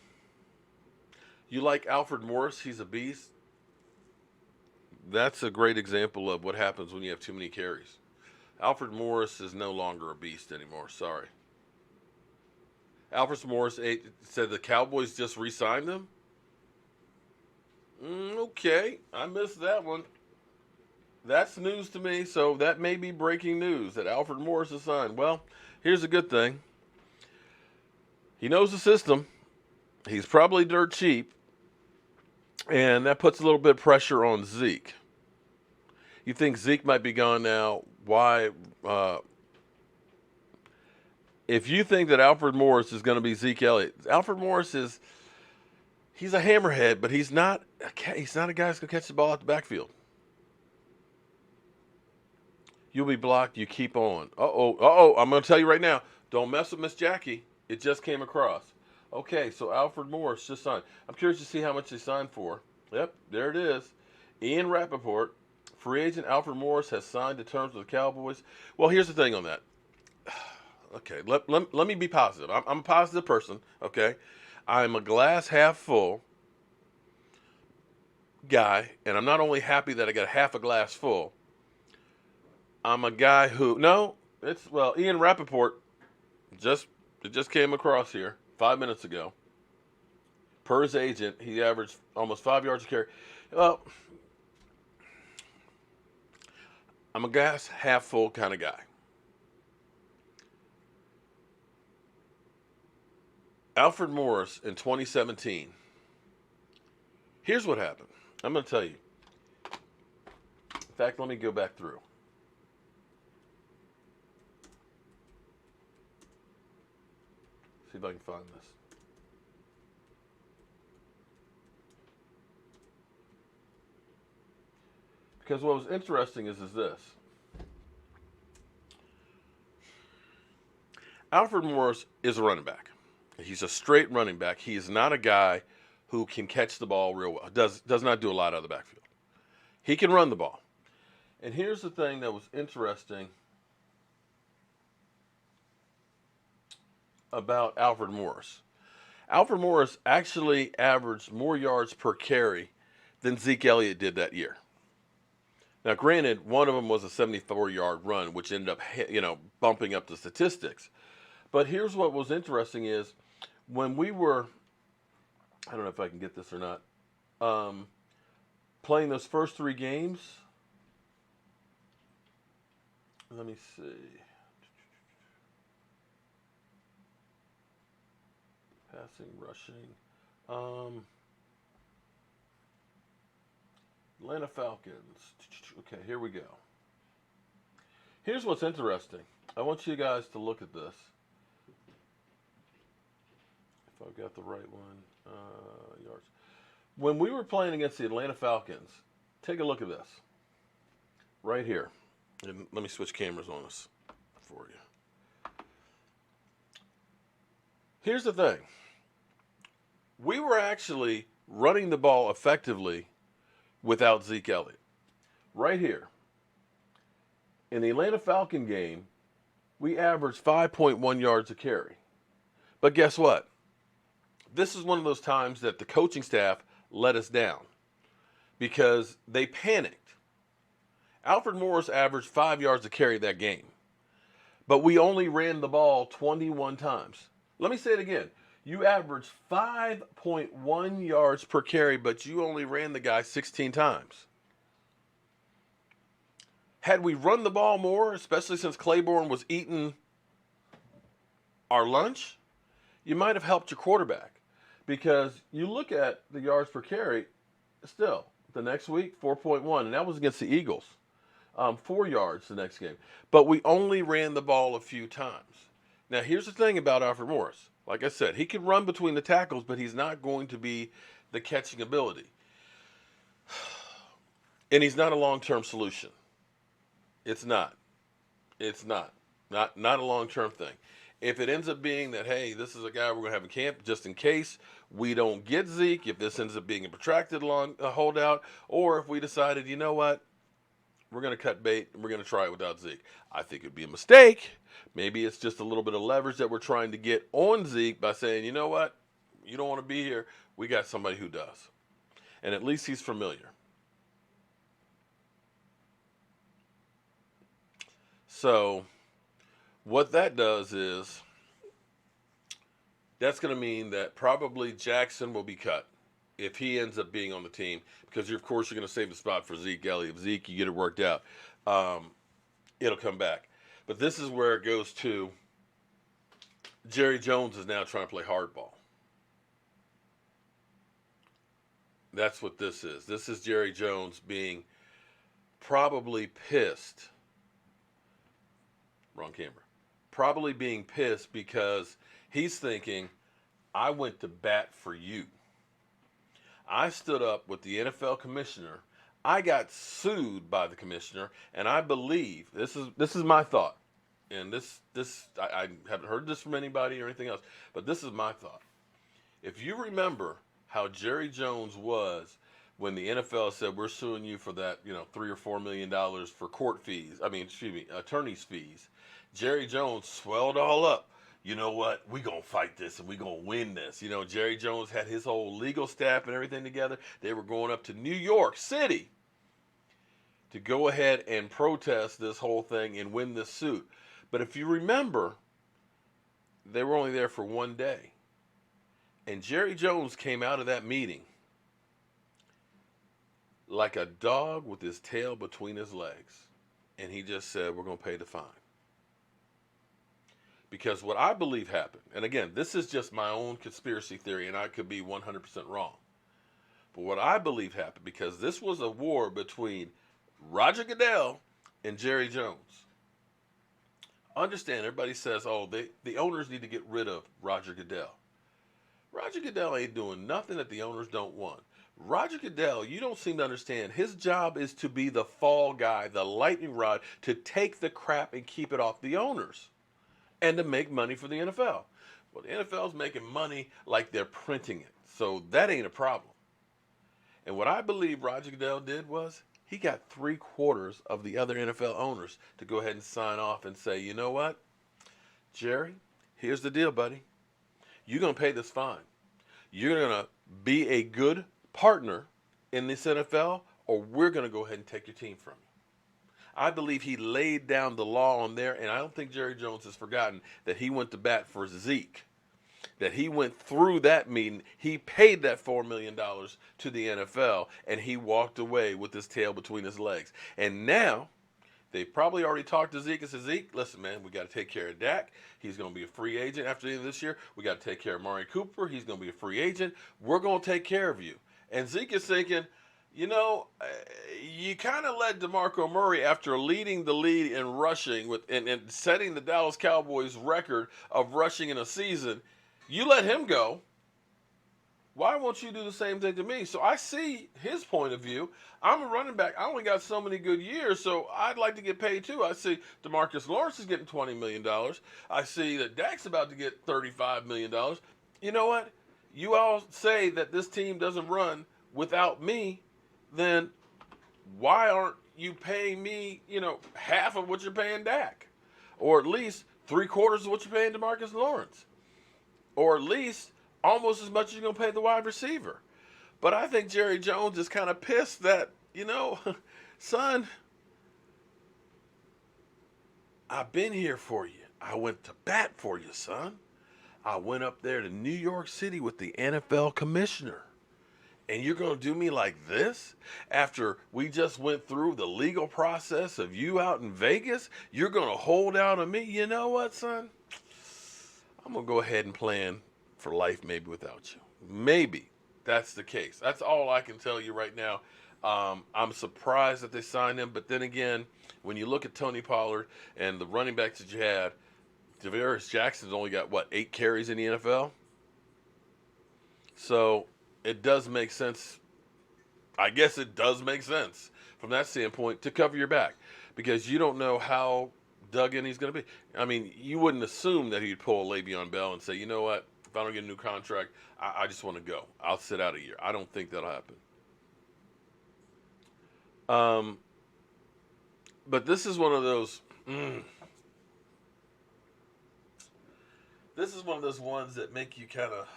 you like Alfred Morris, he's a beast. That's a great example of what happens when you have too many carries. Alfred Morris is no longer a beast anymore, sorry. Alfred Morris said the Cowboys just re-signed him? Okay, I missed that one. That's news to me, so that may be breaking news that Alfred Morris is signed. Well, here's a good thing. He knows the system. He's probably dirt cheap. And that puts a little bit of pressure on Zeke. You think Zeke might be gone now? Why? If you think that Alfred Morris is going to be Zeke Elliott, Alfred Morris he's a hammerhead, but he's not a guy who's going to catch the ball out the backfield. You'll be blocked. You keep on. I'm going to tell you right now, don't mess with Miss Jackie. It just came across. Okay, so Alfred Morris just signed. I'm curious to see how much they signed for. Yep, there it is. Ian Rappaport, free agent Alfred Morris has signed the terms with the Cowboys. Well, here's the thing on that. Okay, let me be positive. I'm a positive person, okay? I'm a glass half full guy, and I'm not only happy that I got half a glass full, I'm a guy who, Ian Rappaport just came across here 5 minutes ago. Per his agent, he averaged almost 5 yards a carry. Well, I'm a glass half full kind of guy. Alfred Morris in 2017. Here's what happened. I'm going to tell you. In fact, let me go back through. See if I can find this. Because what was interesting is this. Alfred Morris is a running back. He's a straight running back. He is not a guy who can catch the ball real well. Does not do a lot out of the backfield. He can run the ball. And here's the thing that was interesting about Alfred Morris. Alfred Morris actually averaged more yards per carry than Zeke Elliott did that year. Now, granted, one of them was a 74-yard run, which ended up, bumping up the statistics. But here's what was interesting is when we were, I don't know if I can get this or not, playing those first 3 games. Let me see. Passing, rushing. Atlanta Falcons. Okay, here we go. Here's what's interesting. I want you guys to look at this. If I've got the right one. Yards. When we were playing against the Atlanta Falcons, take a look at this. Right here. And let me switch cameras on us for you. Here's the thing. We were actually running the ball effectively without Zeke Elliott. Right here. In the Atlanta Falcon game, we averaged 5.1 yards a carry. But guess what? This is one of those times that the coaching staff let us down because they panicked. Alfred Morris averaged 5 yards a carry that game, but we only ran the ball 21 times. Let me say it again. You averaged 5.1 yards per carry, but you only ran the guy 16 times. Had we run the ball more, especially since Claiborne was eating our lunch, you might have helped your quarterback. Because you look at the yards per carry, still, the next week, 4.1, and that was against the Eagles. 4 yards the next game. But we only ran the ball a few times. Now, here's the thing about Alfred Morris. Like I said, he can run between the tackles, but he's not going to be the catching ability. And he's not a long-term solution. It's not. It's not. Not a long-term thing. If it ends up being that, hey, this is a guy we're going to have in camp just in case we don't get Zeke, if this ends up being a protracted holdout, or if we decided, you know what, we're going to cut bait and we're going to try it without Zeke. I think it would be a mistake. Maybe it's just a little bit of leverage that we're trying to get on Zeke by saying, you know what, you don't want to be here. We got somebody who does. And at least he's familiar. So what that does is that's going to mean that probably Jackson will be cut if he ends up being on the team, because of course you're going to save the spot for Zeke Elliott. If Zeke, you get it worked out, it'll come back. But this is where it goes to Jerry Jones is now trying to play hardball. That's what this is. This is Jerry Jones being probably pissed. Wrong camera. Probably being pissed because he's thinking, I went to bat for you. I stood up with the NFL commissioner. I got sued by the commissioner, and I believe this is my thought. And I haven't heard this from anybody or anything else, but this is my thought. If you remember how Jerry Jones was when the NFL said we're suing you for that, $3 or $4 million for court fees. Attorney's fees. Jerry Jones swelled all up. You know what? We gonna fight this and we gonna win this. Jerry Jones had his whole legal staff and everything together. They were going up to New York City to go ahead and protest this whole thing and win this suit. But if you remember, they were only there for one day. And Jerry Jones came out of that meeting like a dog with his tail between his legs. And he just said, we're going to pay the fine. Because what I believe happened, and again, this is just my own conspiracy theory, and I could be 100% wrong. But what I believe happened, because this was a war between Roger Goodell and Jerry Jones. Understand, everybody says, the owners need to get rid of Roger Goodell. Roger Goodell ain't doing nothing that the owners don't want. Roger Goodell, you don't seem to understand, his job is to be the fall guy, the lightning rod, to take the crap and keep it off the owners and to make money for the NFL. Well, the NFL is making money like they're printing it, so that ain't a problem. And what I believe Roger Goodell did was he got 3/4 of the other NFL owners to go ahead and sign off and say, you know what, Jerry, here's the deal, buddy. You're going to pay this fine. You're going to be a good partner in this NFL, or we're going to go ahead and take your team from you. I believe he laid down the law on there, and I don't think Jerry Jones has forgotten that he went to bat for Zeke, that he went through that meeting. He paid that $4 million to the NFL, and he walked away with his tail between his legs. And now they've probably already talked to Zeke and said, Zeke, listen, man, we got to take care of Dak. He's going to be a free agent after the end of this year. We got to take care of Amari Cooper. He's going to be a free agent. We're going to take care of you. And Zeke is thinking, you kind of let DeMarco Murray, after leading the league in rushing and setting the Dallas Cowboys record of rushing in a season, you let him go. Why won't you do the same thing to me? So I see his point of view. I'm a running back. I only got so many good years, so I'd like to get paid too. I see DeMarcus Lawrence is getting $20 million. I see that Dak's about to get $35 million. You know what? You all say that this team doesn't run without me, then why aren't you paying me, half of what you're paying Dak? Or at least 3/4 of what you're paying DeMarcus Lawrence? Or at least almost as much as you're going to pay the wide receiver. But I think Jerry Jones is kind of pissed that, son, I've been here for you. I went to bat for you, son. I went up there to New York City with the NFL commissioner. And you're going to do me like this? After we just went through the legal process of you out in Vegas, you're going to hold out on me? You know what, son? I'm going to go ahead and plan for life maybe without you. Maybe that's the case. That's all I can tell you right now. I'm surprised that they signed him, but then again, when you look at Tony Pollard and the running backs that you had, Javarius Jackson's only got, 8 carries in the NFL? So it does make sense. I guess it does make sense from that standpoint to cover your back, because you don't know how dug in he's going to be. I mean, you wouldn't assume that he'd pull a Le'Veon Bell and say, you know what, if I don't get a new contract, I just want to go. I'll sit out a year. I don't think that'll happen. But this is one of those. This is one of those ones that make you kind of.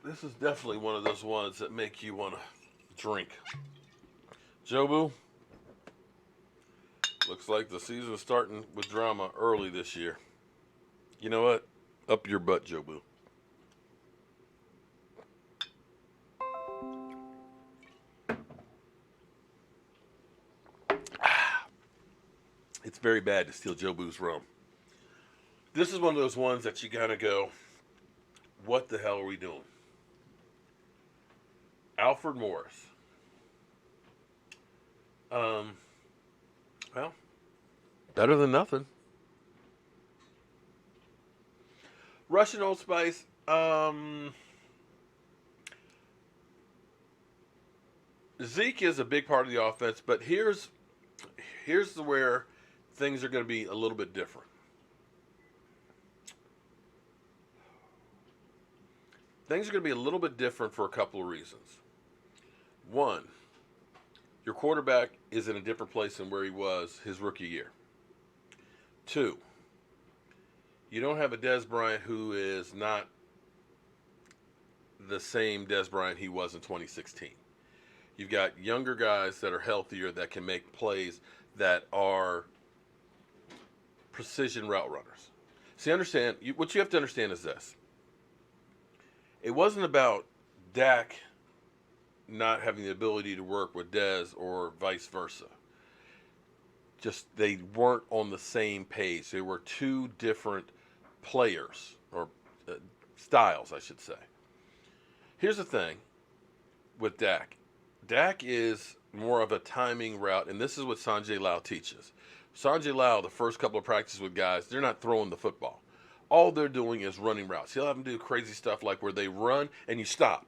This is definitely one of those ones that make you want to drink. Jobu, looks like the season's starting with drama early this year. You know what? Up your butt, Jobu. It's very bad to steal Jobu's rum. This is one of those ones that you gotta go, what the hell are we doing? Alfred Morris. Well, better than nothing. Russian Old Spice. Zeke is a big part of the offense, but here's where things are going to be a little bit different. Things are going to be a little bit different for a couple of reasons. One, your quarterback is in a different place than where he was his rookie year. Two, you don't have a Dez Bryant who is not the same Dez Bryant he was in 2016. You've got younger guys that are healthier that can make plays that are precision route runners. See, what you have to understand is this. It wasn't about Dak not having the ability to work with Dez or vice versa. Just they weren't on the same page. They were two different players, or styles, I should say. Here's the thing with Dak. Dak is more of a timing route, and this is what Sanjay Lal teaches. Sanjay Lal, the first couple of practices with guys, they're not throwing the football. All they're doing is running routes. He'll have them do crazy stuff like where they run and you stop.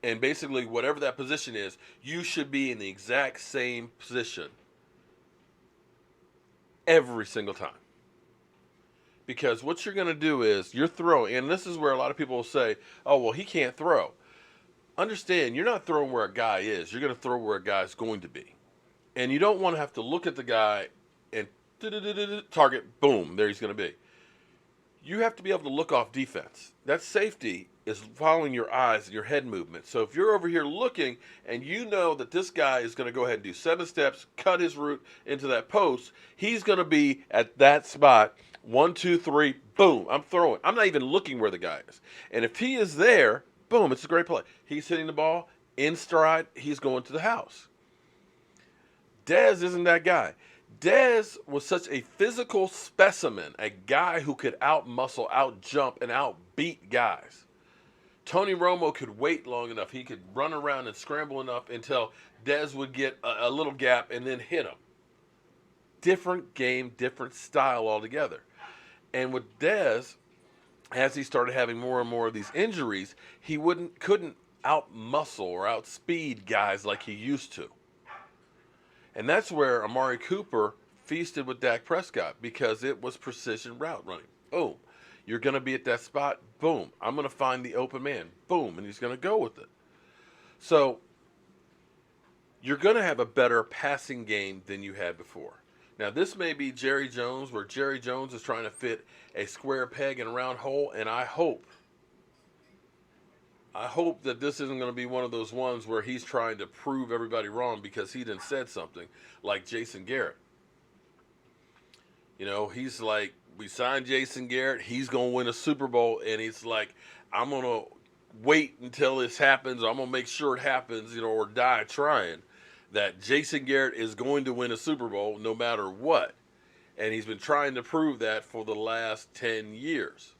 And basically, whatever that position is, you should be in the exact same position every single time. Because what you're going to do is you're throwing, and this is where a lot of people will say, oh, well, he can't throw. Understand, you're not throwing where a guy is. You're going to throw where a guy's going to be. And you don't want to have to look at the guy and target, boom, there he's going to be. You have to be able to look off defense. That safety is following your eyes and your head movement. So if you're over here looking and you know that this guy is going to go ahead and do 7 steps, cut his route into that post, he's going to be at that spot. 1, 2, 3, boom, I'm throwing. I'm not even looking where the guy is. And if he is there, boom, it's a great play. He's hitting the ball in stride. He's going to the house. Dez isn't that guy. Dez was such a physical specimen, a guy who could out-muscle, out-jump, and out-beat guys. Tony Romo could wait long enough. He could run around and scramble enough until Dez would get a little gap and then hit him. Different game, different style altogether. And with Dez, as he started having more and more of these injuries, he couldn't out-muscle or outspeed guys like he used to. And that's where Amari Cooper feasted with Dak Prescott, because it was precision route running. Boom. You're going to be at that spot. Boom. I'm going to find the open man. Boom. And he's going to go with it. So you're going to have a better passing game than you had before. Now, this may be Jerry Jones, where Jerry Jones is trying to fit a square peg in a round hole, and I hope that this isn't going to be one of those ones where he's trying to prove everybody wrong because he done said something like Jason Garrett. You know, he's like, we signed Jason Garrett, he's going to win a Super Bowl, and he's like, I'm going to wait until this happens, or I'm going to make sure it happens, or die trying, that Jason Garrett is going to win a Super Bowl no matter what. And he's been trying to prove that for the last 10 years.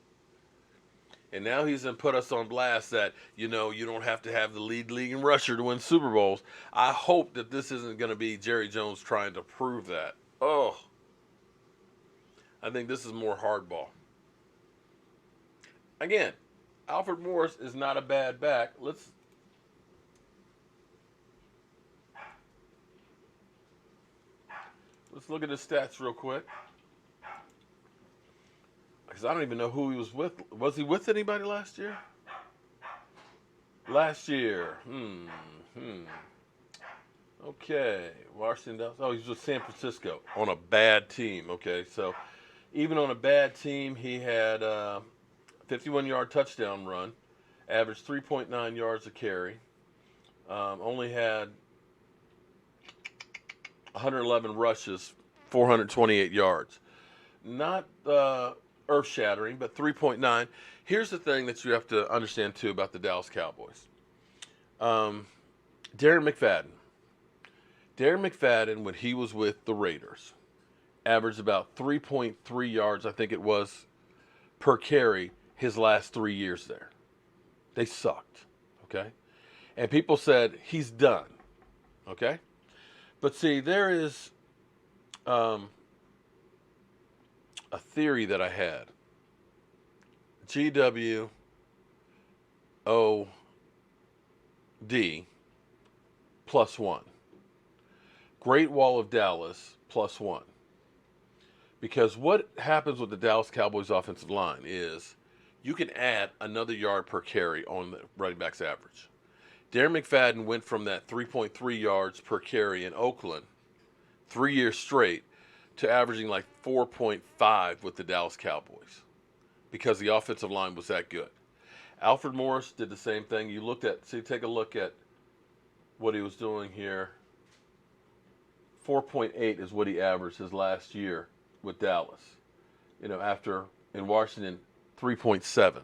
And now he's going to put us on blast that, you don't have to have the leading rusher to win Super Bowls. I hope that this isn't going to be Jerry Jones trying to prove that. Oh, I think this is more hardball. Again, Alfred Morris is not a bad back. Let's look at his stats real quick. Because I don't even know who he was with. Was he with anybody last year? Okay. Washington. Oh, he was with San Francisco on a bad team. Okay, so even on a bad team, he had a 51-yard touchdown run, averaged 3.9 yards a carry, only had 111 rushes, 428 yards. Not earth-shattering, but 3.9. Here's the thing that you have to understand, too, about the Dallas Cowboys. Darren McFadden. Darren McFadden, when he was with the Raiders, averaged about 3.3 yards, I think it was, per carry his last 3 years there. They sucked, okay? And people said, he's done, okay? But see, there is a theory that I had. GWOD +1. Great Wall of Dallas +1. Because what happens with the Dallas Cowboys offensive line is you can add another yard per carry on the running back's average. Darren McFadden went from that 3.3 yards per carry in Oakland 3 years straight to averaging like 4.5 with the Dallas Cowboys because the offensive line was that good. Alfred Morris did the same thing. Take a look at what he was doing here. 4.8 is what he averaged his last year with Dallas. After in Washington, 3.7.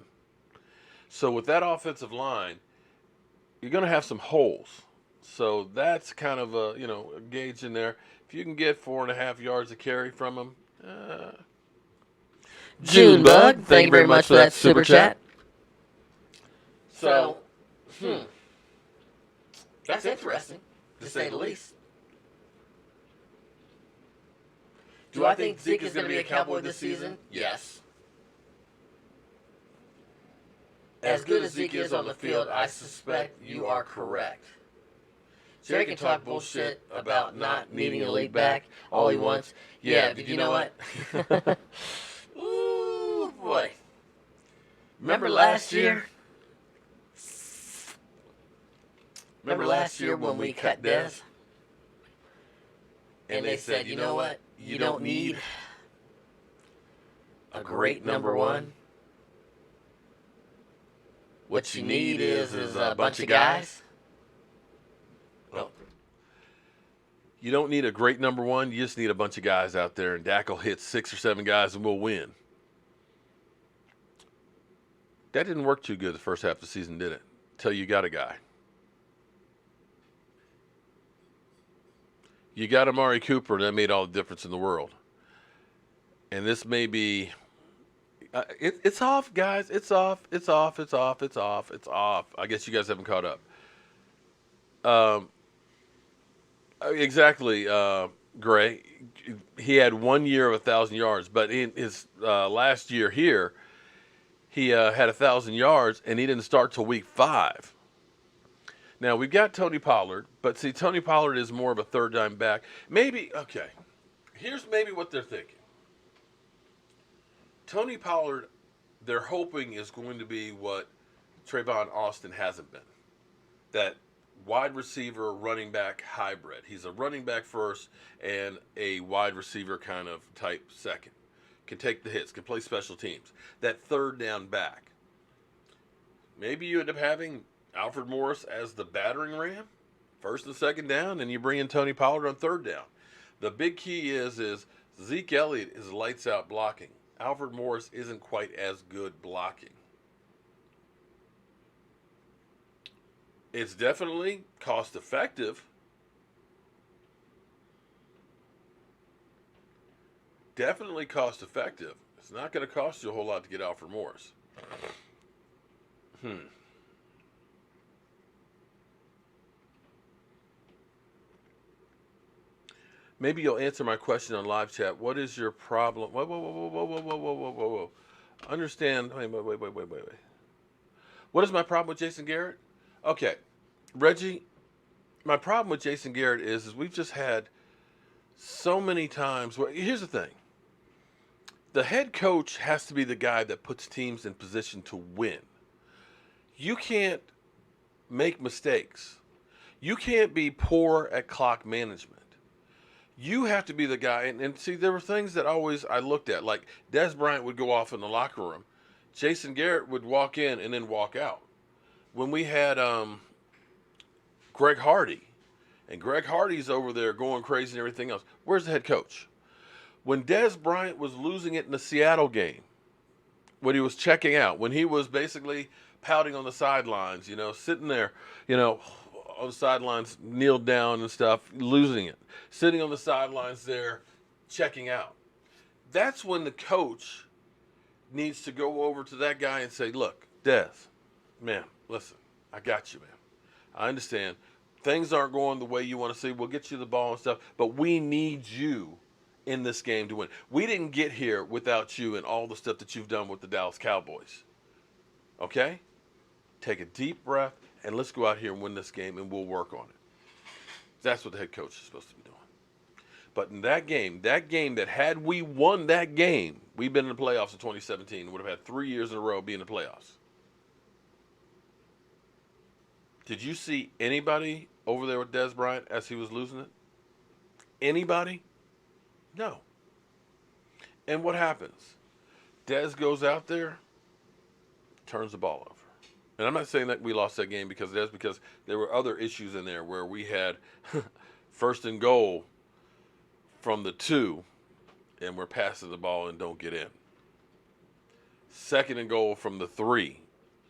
So with that offensive line, you're going to have some holes. So that's kind of a gauge in there. If you can get 4.5 yards a carry from him. Junebug, thank you very much for that super chat. So, That's interesting, to say the least. Do I think Zeke is going to be a Cowboy this season? Yes. As good as Zeke is on the field, I suspect you are correct. Jerry can talk bullshit about not needing a league back all he wants. Yeah, but you know what? Ooh, boy. Remember last year? Remember last year when we cut Dez? And they said, you know what? You don't need a great number one. What you need is a bunch of guys. Well, you don't need a great number one. You just need a bunch of guys out there, and Dak will hit 6 or 7 guys, and we'll win. That didn't work too good the first half of the season, did it? Till you got a guy. You got Amari Cooper, and that made all the difference in the world. And this may be it's off, guys. It's off. I guess you guys haven't caught up. Exactly, Gray. He had 1 year of 1,000 yards, but in his last year here, he had 1,000 yards, and he didn't start till week 5. Now, we've got Tony Pollard, but see, Tony Pollard is more of a third down back. Maybe, okay, here's maybe what they're thinking. Tony Pollard, they're hoping is going to be what Trayvon Austin hasn't been. That wide receiver, running back hybrid. He's a running back first and a wide receiver kind of type second. Can take the hits, can play special teams. That third down back. Maybe you end up having Alfred Morris as the battering ram, first and second down, and you bring in Tony Pollard on third down. The big key is Zeke Elliott is lights out blocking. Alfred Morris isn't quite as good blocking. It's definitely cost effective. Definitely cost effective. It's not going to cost you a whole lot to get Alfred Morris. Maybe you'll answer my question on live chat. What is your problem? Whoa. Understand. Wait. What is my problem with Jason Garrett? Okay, Reggie, my problem with Jason Garrett is we've just had so many times where, here's the thing. The head coach has to be the guy that puts teams in position to win. You can't make mistakes. You can't be poor at clock management. You have to be the guy, and see, there were things that I looked at, like Dez Bryant would go off in the locker room. Jason Garrett would walk in and then walk out. When we had Greg Hardy, and Greg Hardy's over there going crazy and everything else, where's the head coach? When Dez Bryant was losing it in the Seattle game, when he was checking out, when he was basically pouting on the sidelines, sitting there, on the sidelines, kneeled down and stuff, losing it, sitting on the sidelines there, checking out. That's when the coach needs to go over to that guy and say, look, Dez, man, listen, I got you, man. I understand. Things aren't going the way you want to see. We'll get you the ball and stuff, but we need you in this game to win. We didn't get here without you and all the stuff that you've done with the Dallas Cowboys. Okay? Take a deep breath, and let's go out here and win this game, and we'll work on it. That's what the head coach is supposed to be doing. But in that game that had we won that game, we've been in the playoffs in 2017, would have had 3 years in a row being in the playoffs. Did you see anybody over there with Dez Bryant as he was losing it? Anybody? No. And what happens? Dez goes out there, turns the ball over. And I'm not saying that we lost that game because there were other issues in there where we had first and goal from the 2, and we're passing the ball and don't get in. Second and goal from the 3,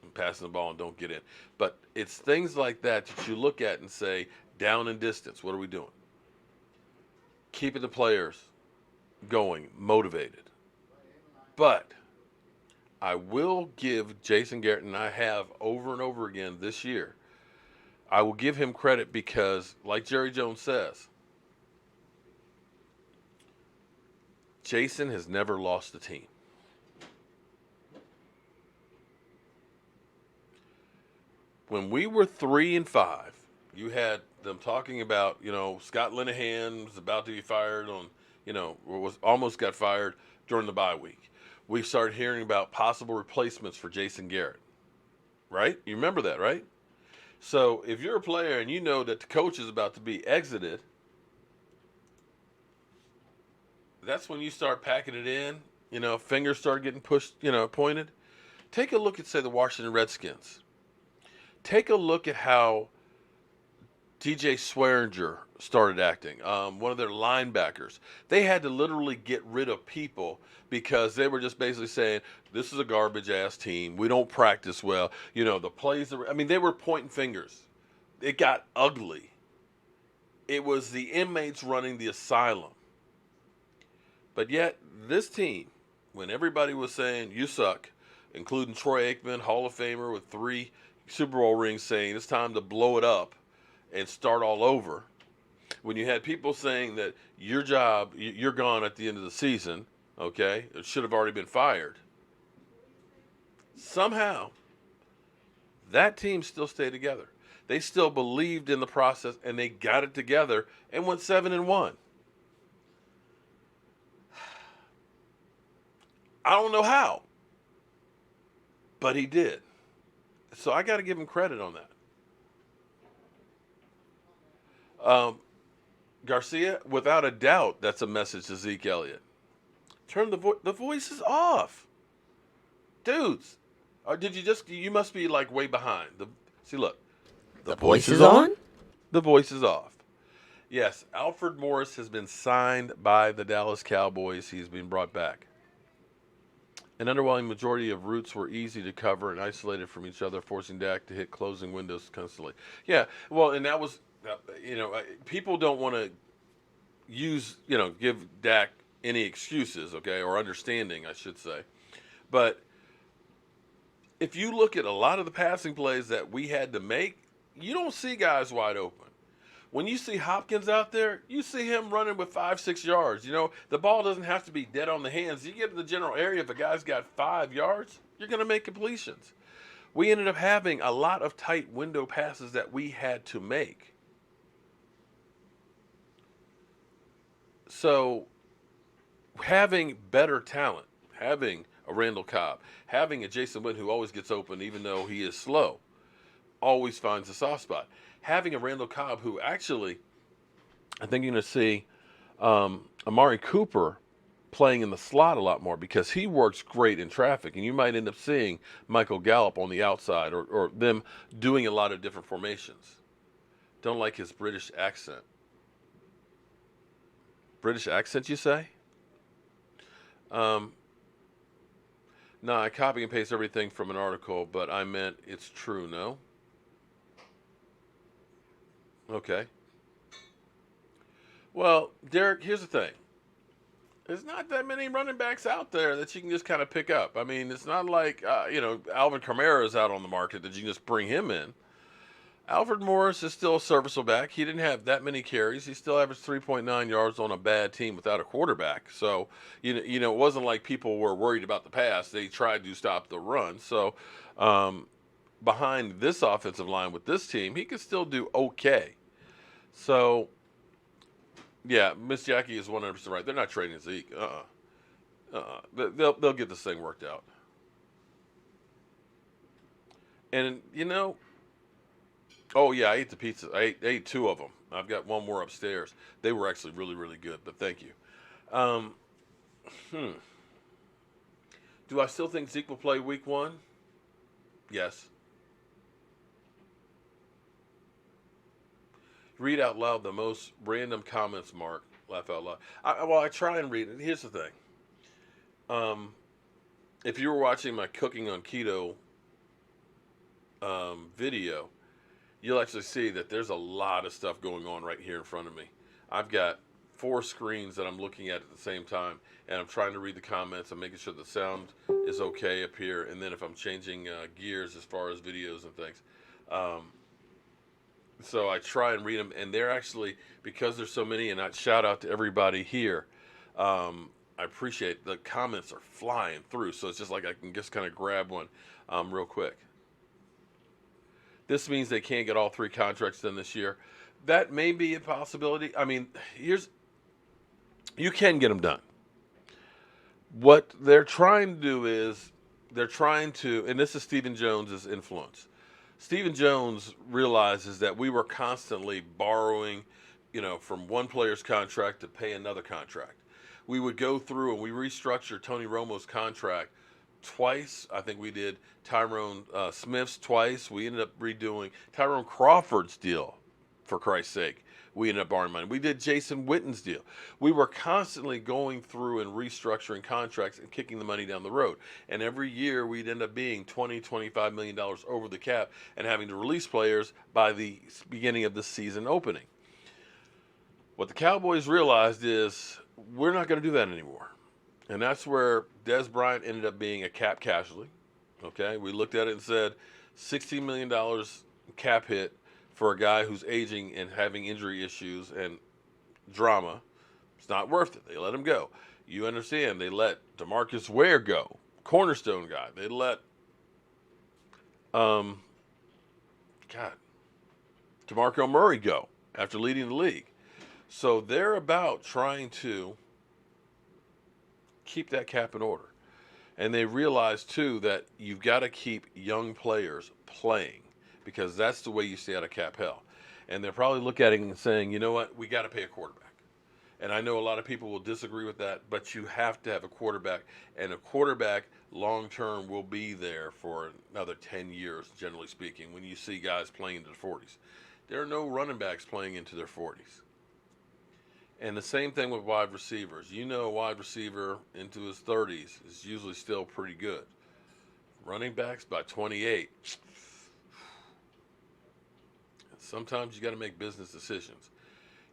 and passing the ball and don't get in. But it's things like that you look at and say, down and distance, what are we doing? Keeping the players going, motivated. But I will give Jason Garrett, and I have over and over again this year, I will give him credit because, like Jerry Jones says, Jason has never lost a team. When we were 3-5, you had them talking about, Scott Linehan was about to be fired on, almost got fired during the bye week. We started hearing about possible replacements for Jason Garrett, right? You remember that, right? So if you're a player and you know that the coach is about to be exited, that's when you start packing it in, fingers start getting pushed, pointed. Take a look at, say, the Washington Redskins. Take a look at how DJ Swearinger started acting, one of their linebackers. They had to literally get rid of people because they were just basically saying, this is a garbage-ass team. We don't practice well. The plays, they were pointing fingers. It got ugly. It was the inmates running the asylum. But yet, this team, when everybody was saying, you suck, including Troy Aikman, Hall of Famer with 3 Super Bowl rings, saying it's time to blow it up and start all over. When you had people saying that your job, you're gone at the end of the season, okay, it should have already been fired. Somehow, that team still stayed together. They still believed in the process, and they got it together and went 7-1. I don't know how, but he did. So I got to give him credit on that. Garcia, without a doubt, that's a message to Zeke Elliott. Turn the voices off. Dudes, or did you must be like way behind. See, look. The voice is on? The voice is off. Yes, Alfred Morris has been signed by the Dallas Cowboys. He's been brought back. An underwhelming majority of routes were easy to cover and isolated from each other, forcing Dak to hit closing windows constantly. Yeah, well, and that was, people don't want to give Dak any excuses, okay, or understanding, I should say. But if you look at a lot of the passing plays that we had to make, you don't see guys wide open. When you see Hopkins out there, you see him running with 5-6 yards. The ball doesn't have to be dead on the hands. You get in the general area, if a guy's got 5 yards, you're going to make completions. We ended up having a lot of tight window passes that we had to make. So having better talent, having a Randall Cobb, having a Jason Witten who always gets open even though he is slow, always finds a soft spot. Having a Randall Cobb who actually, I think you're going to see Amari Cooper playing in the slot a lot more because he works great in traffic, and you might end up seeing Michael Gallup on the outside or them doing a lot of different formations. Don't like his British accent. British accent, you say? No, I copy and paste everything from an article, but I meant it's true, no? Okay. Well, Derek, here's the thing. There's not that many running backs out there that you can just kind of pick up. I mean, it's not like, Alvin Kamara is out on the market that you can just bring him in. Alfred Morris is still a serviceable back. He didn't have that many carries. He still averaged 3.9 yards on a bad team without a quarterback. So, it wasn't like people were worried about the pass. They tried to stop the run. So, behind this offensive line with this team, he could still do okay. So, yeah, Miss Jackie is 100% right. They're not trading Zeke. They'll get this thing worked out. And, oh, yeah, I ate the pizza. I ate 2 of them. I've got 1 more upstairs. They were actually really, really good, but thank you. Do I still think Zeke will play week 1? Yes. Read out loud the most random comments, Mark. Laugh out loud. I try and read it. Here's the thing. If you were watching my cooking on keto video, you'll actually see that there's a lot of stuff going on right here in front of me. I've got 4 screens that I'm looking at the same time, and I'm trying to read the comments. I'm making sure the sound is okay up here, and then if I'm changing gears as far as videos and things. So I try and read them, and they're actually, because there's so many, and I shout out to everybody here, I appreciate the comments are flying through, so it's just like I can just kind of grab one real quick. This means they can't get all 3 contracts done this year. That may be a possibility. I mean, you can get them done. What they're trying to do is and this is Stephen Jones's influence. Stephen Jones realizes that we were constantly borrowing, from one player's contract to pay another contract. We would go through and we restructured Tony Romo's contract twice. I think we did Tyrone Smith's twice. We ended up redoing Tyrone Crawford's deal, for Christ's sake. We ended up borrowing money. We did Jason Witten's deal. We were constantly going through and restructuring contracts and kicking the money down the road. And every year we'd end up being $20, $25 million over the cap and having to release players by the beginning of the season opening. What the Cowboys realized is we're not going to do that anymore. And that's where Dez Bryant ended up being a cap casualty. Okay, we looked at it and said $16 million cap hit for a guy who's aging and having injury issues and drama. It's not worth it. They let him go. You understand, they let DeMarcus Ware go, cornerstone guy. They let DeMarco Murray go after leading the league. So they're about trying to keep that cap in order. And they realize, too, that you've got to keep young players playing because that's the way you stay out of cap hell. And they're probably looking at it and saying, you know what, we got to pay a quarterback. And I know a lot of people will disagree with that, but you have to have a quarterback. And a quarterback, long-term, will be there for another 10 years, generally speaking, when you see guys playing into the 40s. There are no running backs playing into their 40s. And the same thing with wide receivers. A wide receiver into his 30s is usually still pretty good. Running backs by 28. Sometimes you got to make business decisions.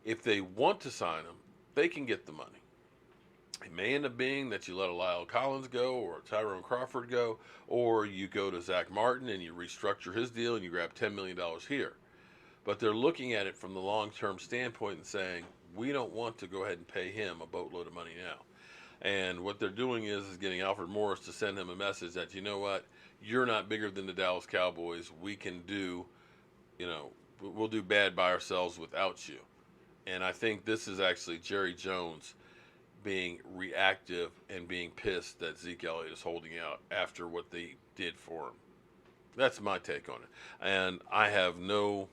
If they want to sign them, they can get the money. It may end up being that you let a Lyle Collins go or a Tyrone Crawford go, or you go to Zach Martin and you restructure his deal and you grab $10 million here. But they're looking at it from the long-term standpoint and saying, we don't want to go ahead and pay him a boatload of money now. And what they're doing is getting Alfred Morris to send him a message that, you know what, you're not bigger than the Dallas Cowboys. We can do, we'll do bad by ourselves without you. And I think this is actually Jerry Jones being reactive and being pissed that Zeke Elliott is holding out after what they did for him. That's my take on it. And I have no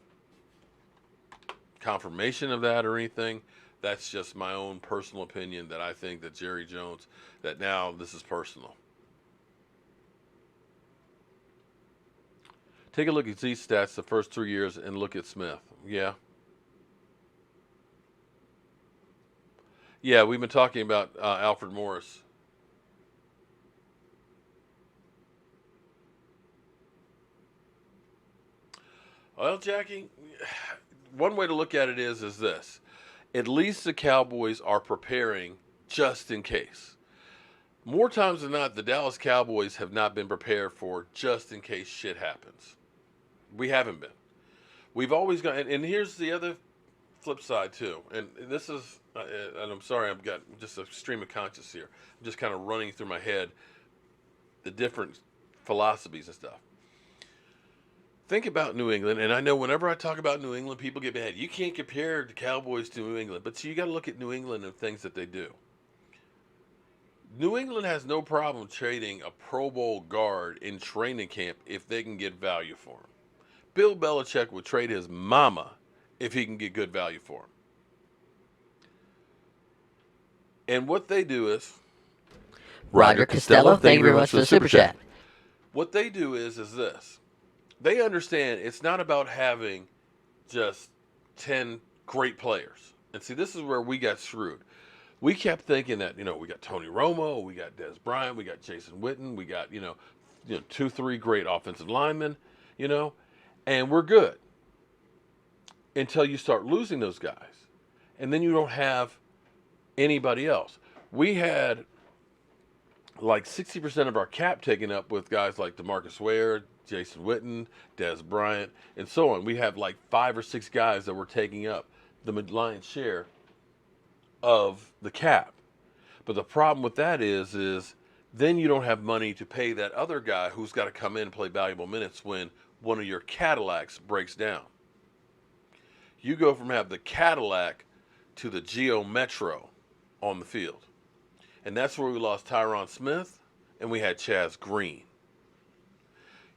confirmation of that or anything. That's just my own personal opinion that I think that Jerry Jones, that now this is personal. Take a look at Zeke's stats the first 3 years and look at Smith. Yeah. Yeah, we've been talking about Alfred Morris. Well, Jackie, one way to look at it is this. At least the Cowboys are preparing just in case. More times than not, the Dallas Cowboys have not been prepared for just in case shit happens. We haven't been. We've always got, and here's the other flip side too. And this is, and I'm sorry, I've got just a stream of conscious here. I'm just kind of running through my head the different philosophies and stuff. Think about New England, and I know whenever I talk about New England, people get mad. You can't compare the Cowboys to New England, but see, you got to look at New England and things that they do. New England has no problem trading a Pro Bowl guard in training camp if they can get value for him. Bill Belichick would trade his mama if he can get good value for him. And what they do is... Roger Costello, thank you very much for the super chat. What they do is this. They understand it's not about having just 10 great players. And see, this is where we got screwed. We kept thinking that, we got Tony Romo, we got Des Bryant, we got Jason Witten, we got, 2, 3 great offensive linemen, and we're good until you start losing those guys. And then you don't have anybody else. We had like 60% of our cap taken up with guys like DeMarcus Ware, Jason Witten, Des Bryant, and so on. We have like 5 or 6 guys that were taking up the lion's share of the cap. But the problem with that is then you don't have money to pay that other guy who's got to come in and play valuable minutes when one of your Cadillacs breaks down. You go from having the Cadillac to the Geo Metro on the field. And that's where we lost Tyron Smith and we had Chaz Green.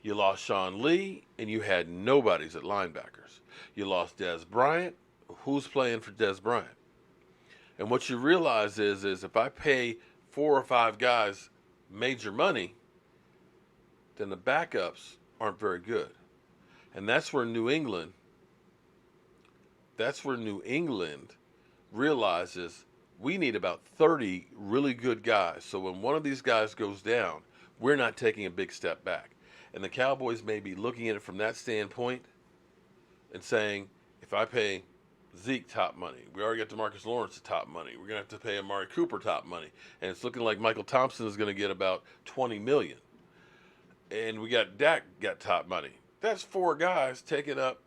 You lost Sean Lee and you had nobodies at linebackers. You lost Des Bryant. Who's playing for Des Bryant? And what you realize is if I pay 4 or 5 guys major money, then the backups aren't very good. And that's where New England realizes we need about 30 really good guys. So when one of these guys goes down, we're not taking a big step back. And the Cowboys may be looking at it from that standpoint and saying, if I pay Zeke top money, we already got DeMarcus Lawrence top money, we're going to have to pay Amari Cooper top money. And it's looking like Michael Thompson is going to get about $20 million. And we got Dak got top money. That's 4 guys taking up,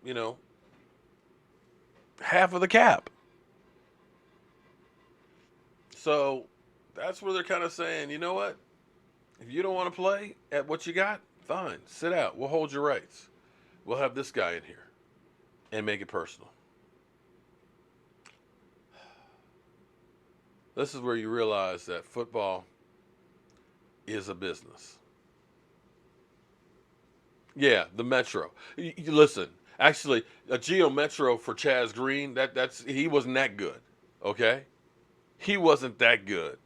half of the cap. So that's where they're kind of saying, you know what? If you don't want to play at what you got, fine. Sit out. We'll hold your rights. We'll have this guy in here and make it personal. This is where you realize that football is a business. Yeah, the Metro. Listen, actually, a Geo Metro for Chaz Green, he wasn't that good, okay? He wasn't that good.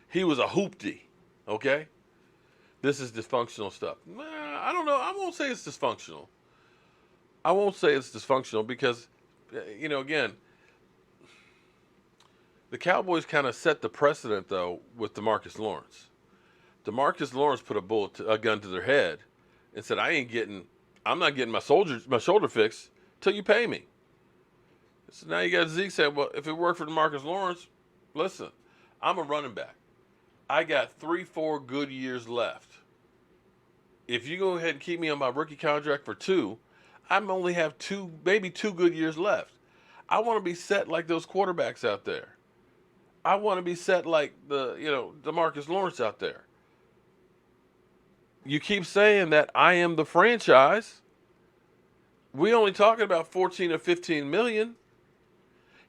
He was a hoopty, okay? This is dysfunctional stuff. I don't know. I won't say it's dysfunctional. I won't say it's dysfunctional because, again, the Cowboys kind of set the precedent, though, with DeMarcus Lawrence. DeMarcus Lawrence put a gun to their head and said, I'm not getting my shoulder fixed till you pay me. So now you got Zeke saying, well, if it worked for DeMarcus Lawrence, listen, I'm a running back. I got 3-4 good years left. If you go ahead and keep me on my rookie contract for 2, I only have 2, maybe 2 good years left. I want to be set like those quarterbacks out there. I want to be set like DeMarcus Lawrence out there. You keep saying that I am the franchise. We only talking about 14 or 15 million.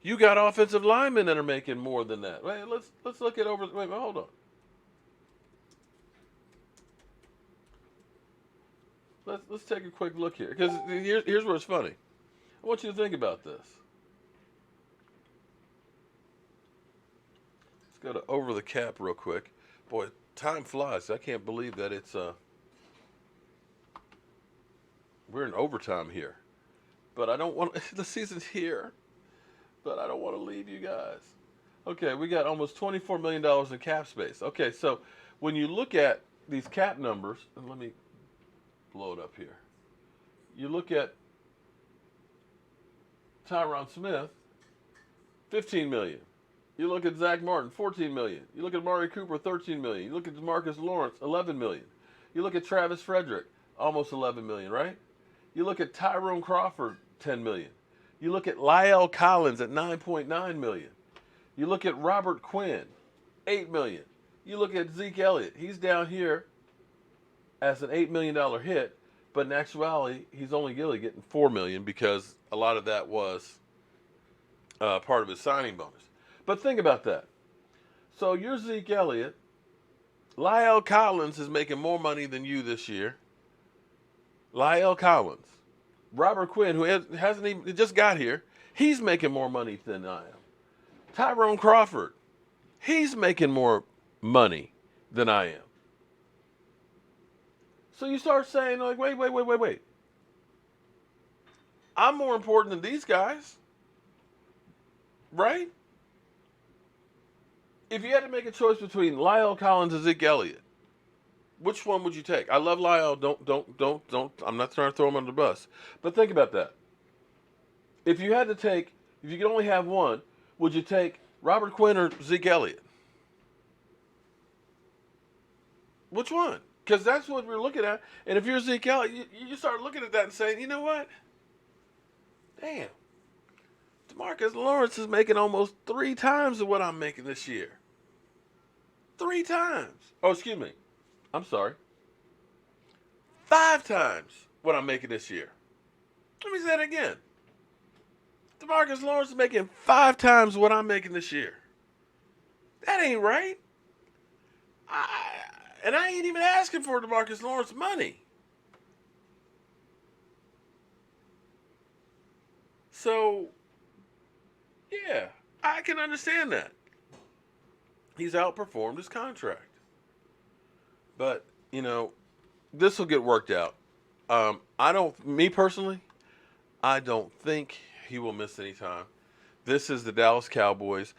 You got offensive linemen that are making more than that. Wait, let's look at over. Wait, hold on. Let's take a quick look here because here's where it's funny. I want you to think about this. Let's go to over the cap real quick. Boy, time flies. I can't believe that it's we're in overtime here. But I don't want the season's here. But I don't want to leave you guys. Okay, we got almost $24 million in cap space. Okay, so when you look at these cap numbers, and let me blow it up here. You look at Tyron Smith, $15 million. You look at Zach Martin, $14 million. You look at Amari Cooper, $13 million. You look at Demarcus Lawrence, $11 million. You look at Travis Frederick, almost $11 million, right? You look at Tyrone Crawford, $10 million. You look at La'el Collins at $9.9 million. You look at Robert Quinn, $8 million. You look at Zeke Elliott. He's down here as an $8 million hit, but in actuality, he's only really getting $4 million because a lot of that was part of his signing bonus. But think about that. So you're Zeke Elliott. La'el Collins is making more money than you this year. La'el Collins. Robert Quinn, who hasn't even just got here, he's making more money than I am. Tyrone Crawford, he's making more money than I am. So you start saying, like, wait. I'm more important than these guys. Right? If you had to make a choice between La'el Collins and Zeke Elliott, which one would you take? I love La'el. Don't. I'm not trying to throw him under the bus. But think about that. If you could only have one, would you take Robert Quinn or Zeke Elliott? Which one? Because that's what we're looking at. And if you're Zeke Elliott, you start looking at that and saying, you know what? Damn. Demarcus Lawrence is making almost 3 times of what I'm making this year. 3 times. Oh, excuse me. I'm sorry. 5 times what I'm making this year. Let me say it again. Demarcus Lawrence is making 5 times what I'm making this year. That ain't right. And I ain't even asking for Demarcus Lawrence money. So, yeah, I can understand that. He's outperformed his contract. But, you know, this will get worked out. Me personally, I don't think he will miss any time. This is the Dallas Cowboys.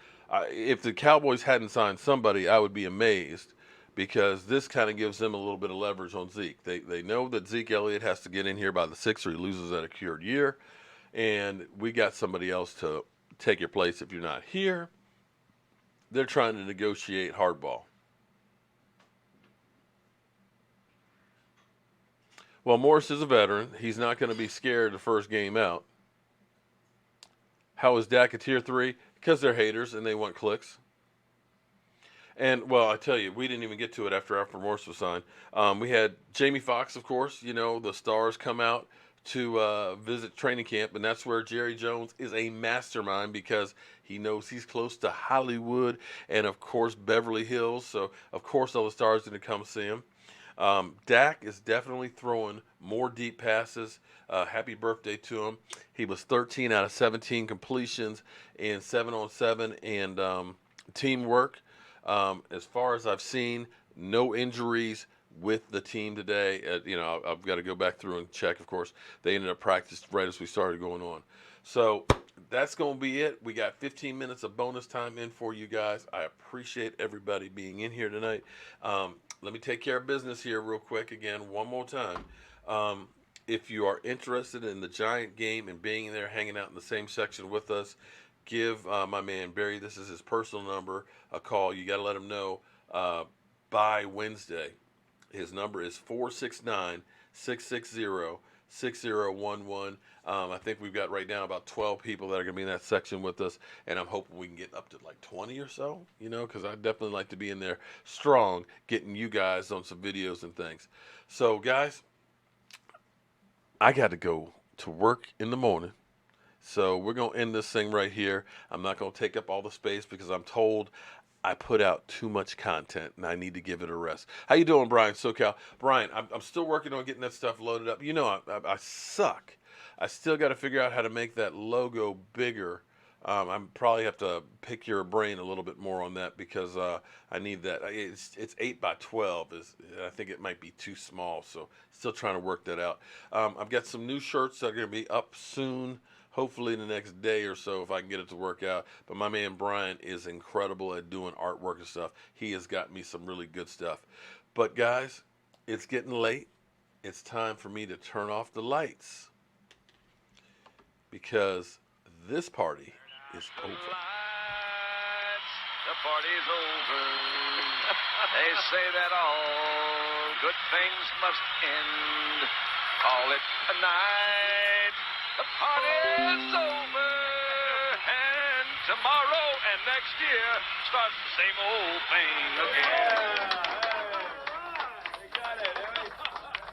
If the Cowboys hadn't signed somebody, I would be amazed because this kind of gives them a little bit of leverage on Zeke. They know that Zeke Elliott has to get in here by the 6th or he loses at a cured year. And we got somebody else to take your place if you're not here. They're trying to negotiate hardball. Well, Morris is a veteran. He's not going to be scared the first game out. How is Dak a tier 3? Because they're haters and they want clicks. And, well, I tell you, we didn't even get to it after Alfred Morris was signed. We had Jamie Foxx, of course. You know, the stars come out to visit training camp, and that's where Jerry Jones is a mastermind because he knows he's close to Hollywood and, of course, Beverly Hills. So, of course, all the stars are going to come see him. Dak is definitely throwing more deep passes. Happy birthday to him. He was 13 out of 17 completions in 7-on-7 and teamwork. As far as I've seen, no injuries with the team today. I've got to go back through and check, of course. They ended up practicing right as we started going on. So that's going to be it. We got 15 minutes of bonus time in for you guys. I appreciate everybody being in here tonight. Let me take care of business here real quick again, one more time. If you are interested in the Giant game and being there, hanging out in the same section with us, give my man Barry, this is his personal number, a call. You got to let him know by Wednesday. His number is 469-660-6011. I think we've got right now about 12 people that are going to be in that section with us, and I'm hoping we can get up to like 20 or so, because I'd definitely like to be in there strong, getting you guys on some videos and things. So, guys, I got to go to work in the morning. So we're going to end this thing right here. I'm not going to take up all the space because I'm told I put out too much content and I need to give it a rest. How you doing, Brian SoCal? Brian, I'm still working on getting that stuff loaded up. I suck. I still got to figure out how to make that logo bigger. I probably have to pick your brain a little bit more on that because I need that. It's 8 by 12. I think it might be too small, so still trying to work that out. I've got some new shirts that are going to be up soon. Hopefully in the next day or so if I can get it to work out. But my man Brian is incredible at doing artwork and stuff. He has got me some really good stuff. But guys, it's getting late. It's time for me to turn off the lights because this party is over. the party's over. They say that all good things must end. Call it a night. The party's over. And tomorrow and next year starts the same old thing again.